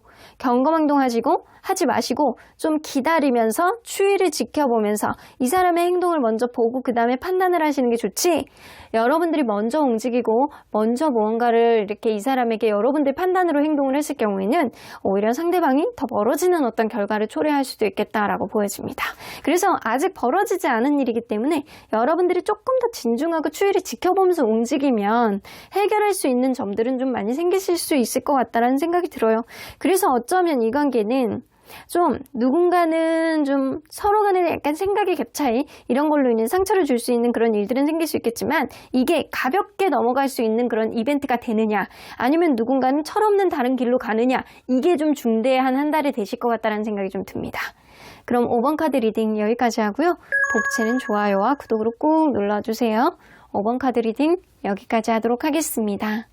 하지 마시고 좀 기다리면서 추이를 지켜보면서 이 사람의 행동을 먼저 보고 그 다음에 판단을 하시는 게 좋지, 여러분들이 먼저 움직이고 먼저 무언가를 이렇게 이 사람에게 여러분들 판단으로 행동을 했을 경우에는 오히려 상대방이 더 멀어지는 어떤 결과를 초래할 수도 있겠다라고 보여집니다. 그래서 아직 벌어지지 않은 일이기 때문에 여러분들이 조금 더 진중하고 추이를 지켜보면서 움직이면 해결할 수 있는 점들은 좀 많이 생기실 수 있을 것 같다라는 생각이 들어요. 그래서 어쩌면 이 관계는 좀 누군가는 좀 서로 간에 약간 생각의 갭 차이 이런 걸로 인해 상처를 줄 수 있는 그런 일들은 생길 수 있겠지만 이게 가볍게 넘어갈 수 있는 그런 이벤트가 되느냐 아니면 누군가는 철없는 다른 길로 가느냐, 이게 좀 중대한 한 달이 되실 것 같다는 생각이 좀 듭니다. 그럼 5번 카드 리딩 여기까지 하고요. 복채는 좋아요와 구독으로 꾹 눌러주세요. 5번 카드 리딩 여기까지 하도록 하겠습니다.